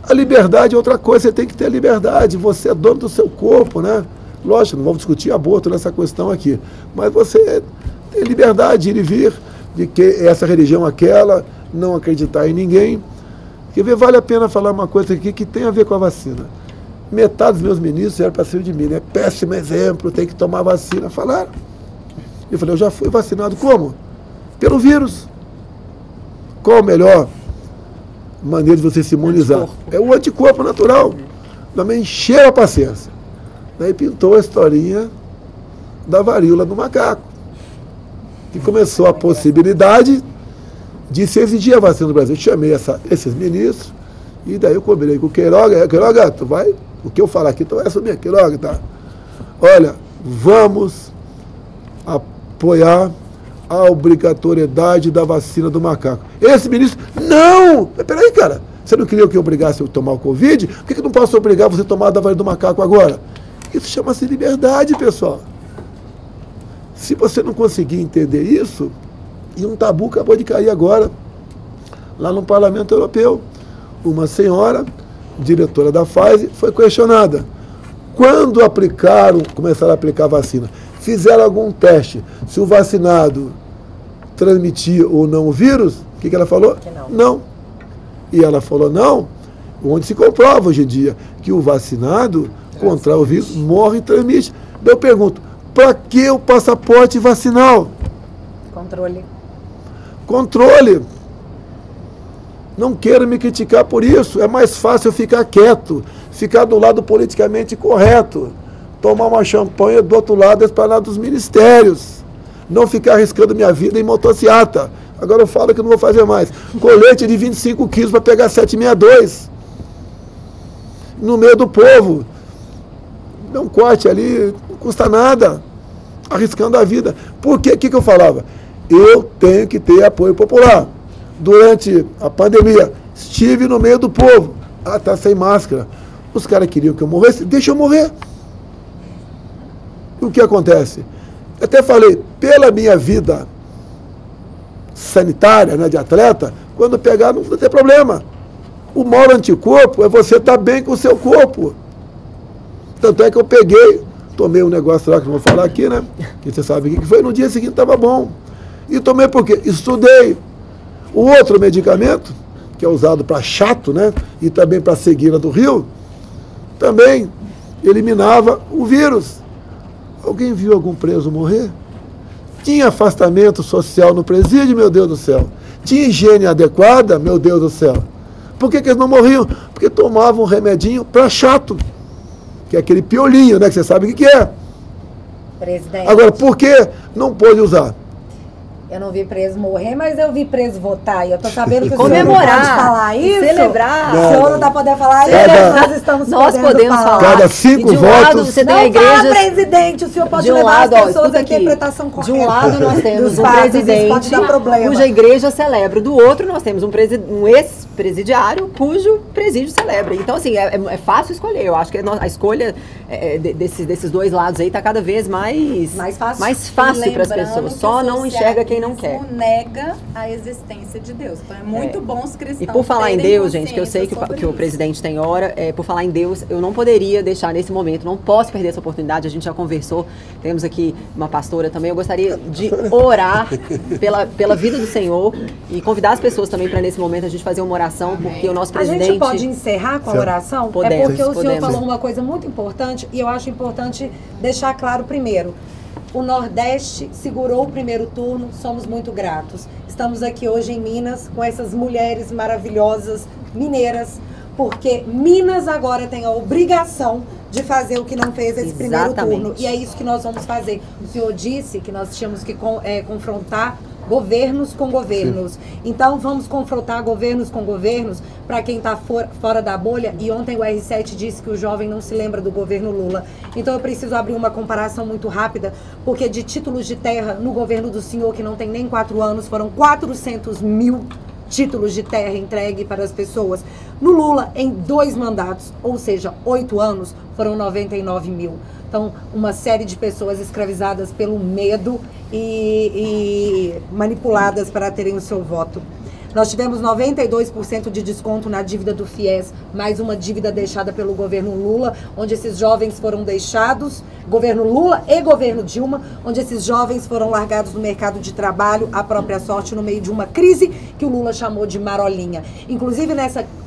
A liberdade é outra coisa, você tem que ter liberdade. Você é dono do seu corpo, né? Lógico, não vamos discutir aborto nessa questão aqui. Mas você tem liberdade de ir e vir, de que essa religião aquela, não acreditar em ninguém. Quer ver, vale a pena falar uma coisa aqui que tem a ver com a vacina. Metade dos meus ministros eram para cima de mim, né? Péssimo exemplo, tem que tomar vacina. Falaram. Eu falei, eu já fui vacinado. Como? Pelo vírus. Qual a melhor maneira de você se imunizar? É o anticorpo natural. Também encheram a paciência. Daí pintou a historinha da varíola do macaco. E começou a possibilidade de se exigir a vacina no Brasil. Eu chamei esses ministros e daí eu combinei com o Queiroga. Queiroga, tu vai, o que eu falar aqui, tu vai assumir. Queiroga, tá? Olha, vamos apoiar a obrigatoriedade da vacina do macaco. Esse ministro, não! Peraí, cara, você não queria que eu obrigasse eu a tomar o Covid? Por que eu não posso obrigar você a tomar a da vacina do macaco agora? Isso chama-se liberdade, pessoal. Se você não conseguir entender isso, e um tabu acabou de cair agora, lá no Parlamento Europeu. Uma senhora, diretora da Pfizer, foi questionada. Quando começaram a aplicar a vacina, fizeram algum teste se o vacinado transmitia ou não o vírus? O que ela falou? Que não. Não. E ela falou não, onde se comprova hoje em dia que o vacinado contra o vírus morre e transmite. Eu pergunto, para que o passaporte vacinal? Controle. Não quero me criticar por isso. É mais fácil eu ficar quieto, ficar do lado politicamente correto, tomar uma champanhe do outro lado, espalhar dos ministérios, não ficar arriscando minha vida em motociata. Agora eu falo que eu não vou fazer mais. Colete de 25 quilos para pegar 762 no meio do povo. Dá um corte ali, não custa nada, arriscando a vida. Por que eu falava? Eu tenho que ter apoio popular. Durante a pandemia, estive no meio do povo. Ah, tá sem máscara. Os caras queriam que eu morresse, deixa eu morrer. E o que acontece? Eu até falei, pela minha vida sanitária, né, de atleta, quando pegar não vai ter problema. O maior anticorpo é você estar bem com o seu corpo. Tanto é que eu peguei, tomei um negócio lá que não vou falar aqui, né? Que você sabe o que foi, no dia seguinte estava bom. E tomei por quê? Estudei. O outro medicamento, que é usado para chato, né? E também para cegueira do rio, também eliminava o vírus. Alguém viu algum preso morrer? Tinha afastamento social no presídio, meu Deus do céu. Tinha higiene adequada, meu Deus do céu. Por que eles não morriam? Porque tomavam um remedinho para chato, que é aquele piolinho, né? Que você sabe o que é. Presidente. Agora, por que não pôde usar? Eu não vi preso morrer, mas eu vi preso votar. E eu tô sabendo que o comemorar, senhor não pode falar isso. Celebrar. O senhor não tá podendo falar isso, nós podemos falar. Cada 5 votos. Lado, você tem não a igreja, presidente, o senhor pode de um levar lado, as pessoas à aqui. interpretação correta. De um lado nós temos um fatos, presidente pode dar problema. cuja igreja celebra, do outro nós temos um ex-presidiário cujo presídio celebra. Então, assim, é fácil escolher. Eu acho que a escolha desses dois lados aí está cada vez mais fácil para as pessoas. Só não enxerga quem não quer. Nega a existência de Deus. Então é muito bom os cristãos. E por falar em Deus, gente, que eu sei que o presidente tem hora, por falar em Deus, eu não poderia deixar nesse momento, não posso perder essa oportunidade, a gente já conversou, temos aqui uma pastora também, eu gostaria de orar pela vida do Senhor e convidar as pessoas também para nesse momento a gente fazer uma oração, porque o nosso presidente... A gente pode encerrar com a oração? Podemos, porque o senhor falou uma coisa muito importante e eu acho importante deixar claro primeiro. O Nordeste segurou o primeiro turno, somos muito gratos. Estamos aqui hoje em Minas com essas mulheres maravilhosas, mineiras, porque Minas agora tem a obrigação de fazer o que não fez esse primeiro turno. E é isso que nós vamos fazer. O senhor disse que nós tínhamos que confrontar governos com governos. Então, vamos confrontar governos com governos para quem está fora da bolha. E ontem o R7 disse que o jovem não se lembra do governo Lula. Então, eu preciso abrir uma comparação muito rápida, porque de títulos de terra no governo do senhor, que não tem nem 4 anos, foram 400 mil títulos de terra entregue para as pessoas. No Lula, em 2 mandatos, ou seja, 8 anos, foram 99 mil. Então, uma série de pessoas escravizadas pelo medo e manipuladas para terem o seu voto. Nós tivemos 92% de desconto na dívida do FIES, mais uma dívida deixada pelo governo Lula, onde esses jovens foram deixados, governo Lula e governo Dilma, onde esses jovens foram largados no mercado de trabalho à própria sorte no meio de uma crise que o Lula chamou de marolinha. Inclusive,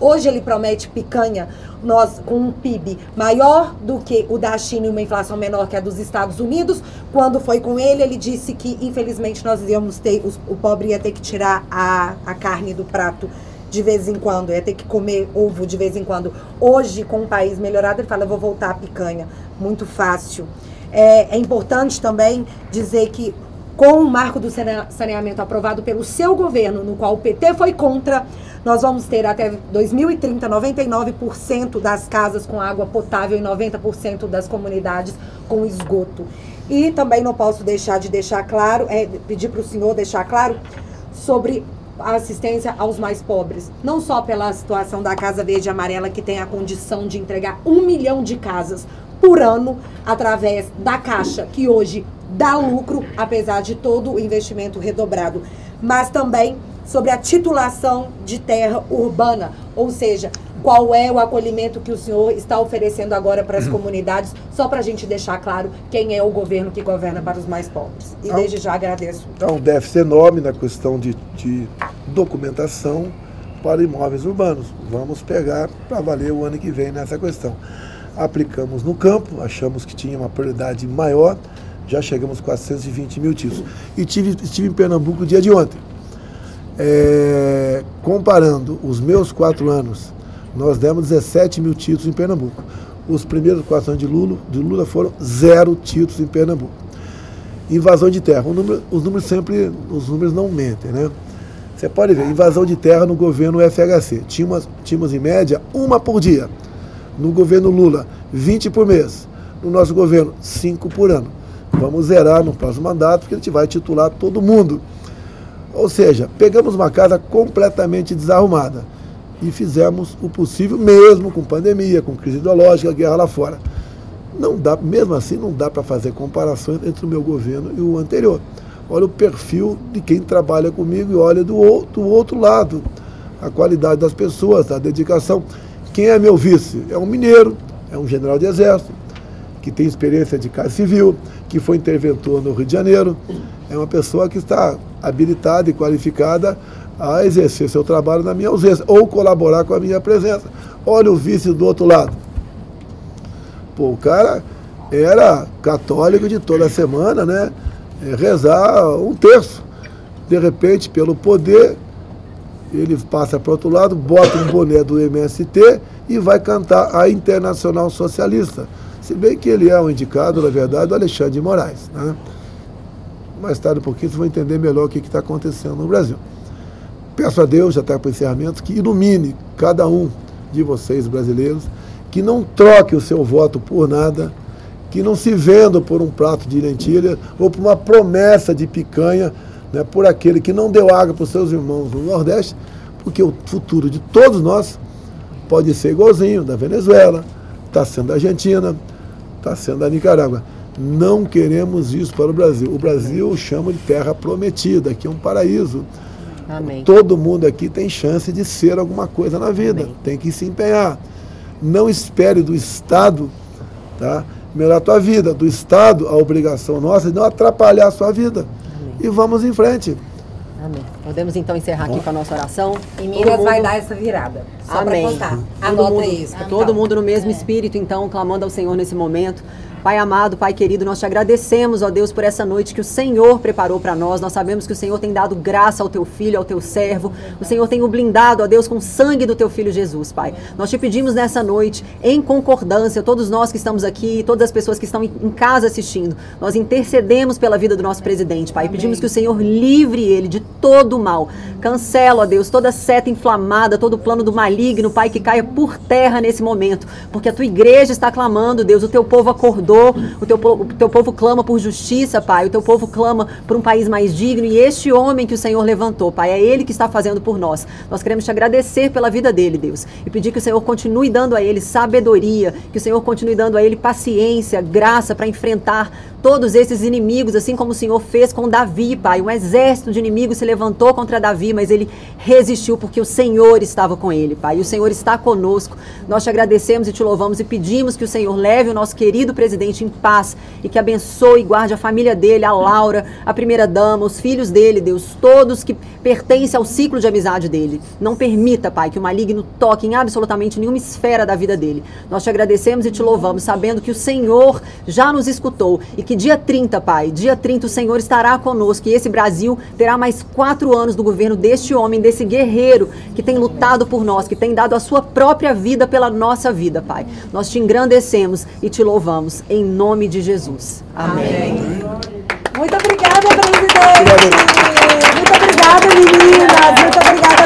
hoje ele promete picanha, nós com um PIB maior do que o da China e uma inflação menor que a dos Estados Unidos. Quando foi com ele disse que, infelizmente, nós íamos o pobre ia ter que tirar a carne do prato de vez em quando, ia ter que comer ovo de vez em quando. Hoje, com o país melhorado, ele fala, eu vou voltar à picanha. Muito fácil. É importante também dizer que, com o marco do saneamento aprovado pelo seu governo, no qual o PT foi contra, nós vamos ter até 2030 99% das casas com água potável e 90% das comunidades com esgoto. E também não posso deixar de deixar claro, pedir para o senhor deixar claro sobre a assistência aos mais pobres. Não só pela situação da Casa Verde e Amarela, que tem a condição de entregar 1 milhão de casas por ano através da Caixa, que hoje dá lucro, apesar de todo o investimento redobrado, mas também sobre a titulação de terra urbana, ou seja, qual é o acolhimento que o senhor está oferecendo agora para as comunidades, só para a gente deixar claro quem é o governo que governa para os mais pobres. E desde já agradeço. Há um déficit enorme na questão de documentação para imóveis urbanos. Vamos pegar para valer o ano que vem nessa questão. Aplicamos no campo, achamos que tinha uma prioridade maior, já chegamos a 420 mil títulos. E estive em Pernambuco no dia de ontem. Comparando os meus 4 anos, nós demos 17 mil títulos em Pernambuco. Os primeiros 4 anos de Lula foram 0 títulos em Pernambuco. Invasão de terra. Os números não mentem, né? Você pode ver, invasão de terra no governo FHC. Tínhamos em média 1 por dia. No governo Lula, 20 por mês. No nosso governo, 5 por ano. Vamos zerar no próximo mandato, porque a gente vai titular todo mundo. Ou seja, pegamos uma casa completamente desarrumada e fizemos o possível, mesmo com pandemia, com crise ideológica, guerra lá fora. Não dá, mesmo assim, não dá para fazer comparações entre o meu governo e o anterior. Olha o perfil de quem trabalha comigo e olha do outro lado, a qualidade das pessoas, a dedicação. Quem é meu vice? É um mineiro, é um general de exército, que tem experiência de Casa Civil, que foi interventor no Rio de Janeiro. É uma pessoa que está habilitada e qualificada a exercer seu trabalho na minha ausência, ou colaborar com a minha presença. Olha o vice do outro lado. Pô, o cara era católico de toda semana, né? Rezar 1/3. De repente, pelo poder, ele passa para o outro lado, bota um boné do MST e vai cantar a Internacional Socialista. Se bem que ele é um indicado, na verdade, do Alexandre de Moraes, né? Mais tarde um pouquinho vocês vão entender melhor o que está acontecendo no Brasil. Peço a Deus, já está para o encerramento, que ilumine cada um de vocês brasileiros, que não troque o seu voto por nada, que não se venda por um prato de lentilha ou por uma promessa de picanha, né, por aquele que não deu água para os seus irmãos no Nordeste, porque o futuro de todos nós pode ser igualzinho da Venezuela, está sendo da Argentina, está sendo da Nicarágua. Não queremos isso para o Brasil. O Brasil chama de terra prometida, aqui é um paraíso. Amém. Todo mundo aqui tem chance de ser alguma coisa na vida. Amém. Tem que se empenhar. Não espere do Estado, tá, melhorar a tua vida. Do Estado, a obrigação nossa é não atrapalhar a sua vida. Amém. E vamos em frente. Amém. Podemos então encerrar aqui com a nossa oração. E Minas vai dar essa virada. Só para contar. Anota isso. Todo mundo no mesmo espírito, então, clamando ao Senhor nesse momento. Pai amado, Pai querido, nós te agradecemos, ó Deus, por essa noite que o Senhor preparou para nós. Nós sabemos que o Senhor tem dado graça ao teu filho, ao teu servo. O Senhor tem o blindado, ó Deus, com o sangue do teu filho Jesus, Pai. Nós te pedimos nessa noite, em concordância, todos nós que estamos aqui, todas as pessoas que estão em casa assistindo, nós intercedemos pela vida do nosso presidente, Pai. Amém. Pedimos que o Senhor livre ele de todo o mal. Cancela, ó Deus, toda seta inflamada, todo plano do maligno, Pai, que caia por terra nesse momento. Porque a tua igreja está clamando, Deus, o teu povo acordou. O teu povo clama por justiça, Pai. O teu povo clama por um país mais digno. E este homem que o Senhor levantou, Pai, é Ele que está fazendo por nós. Nós queremos te agradecer pela vida dele, Deus. E pedir que o Senhor continue dando a ele sabedoria, que o Senhor continue dando a ele paciência, graça para enfrentar todos esses inimigos, assim como o Senhor fez com Davi, Pai. Um exército de inimigos se levantou contra Davi, mas ele resistiu porque o Senhor estava com ele, Pai. E o Senhor está conosco. Nós te agradecemos e te louvamos e pedimos que o Senhor leve o nosso querido presidente em paz e que abençoe e guarde a família dele, a Laura, a primeira-dama, os filhos dele, Deus, todos que pertencem ao ciclo de amizade dele. Não permita, Pai, que o maligno toque em absolutamente nenhuma esfera da vida dele. Nós te agradecemos e te louvamos, sabendo que o Senhor já nos escutou e que dia 30, Pai, dia 30 o Senhor estará conosco e esse Brasil terá mais 4 anos do governo deste homem, desse guerreiro que tem lutado por nós, que tem dado a sua própria vida pela nossa vida, Pai. Nós te engrandecemos e te louvamos em nome de Jesus. Amém. Muito obrigada, presidente. Muito obrigada, meninas. Muito obrigada.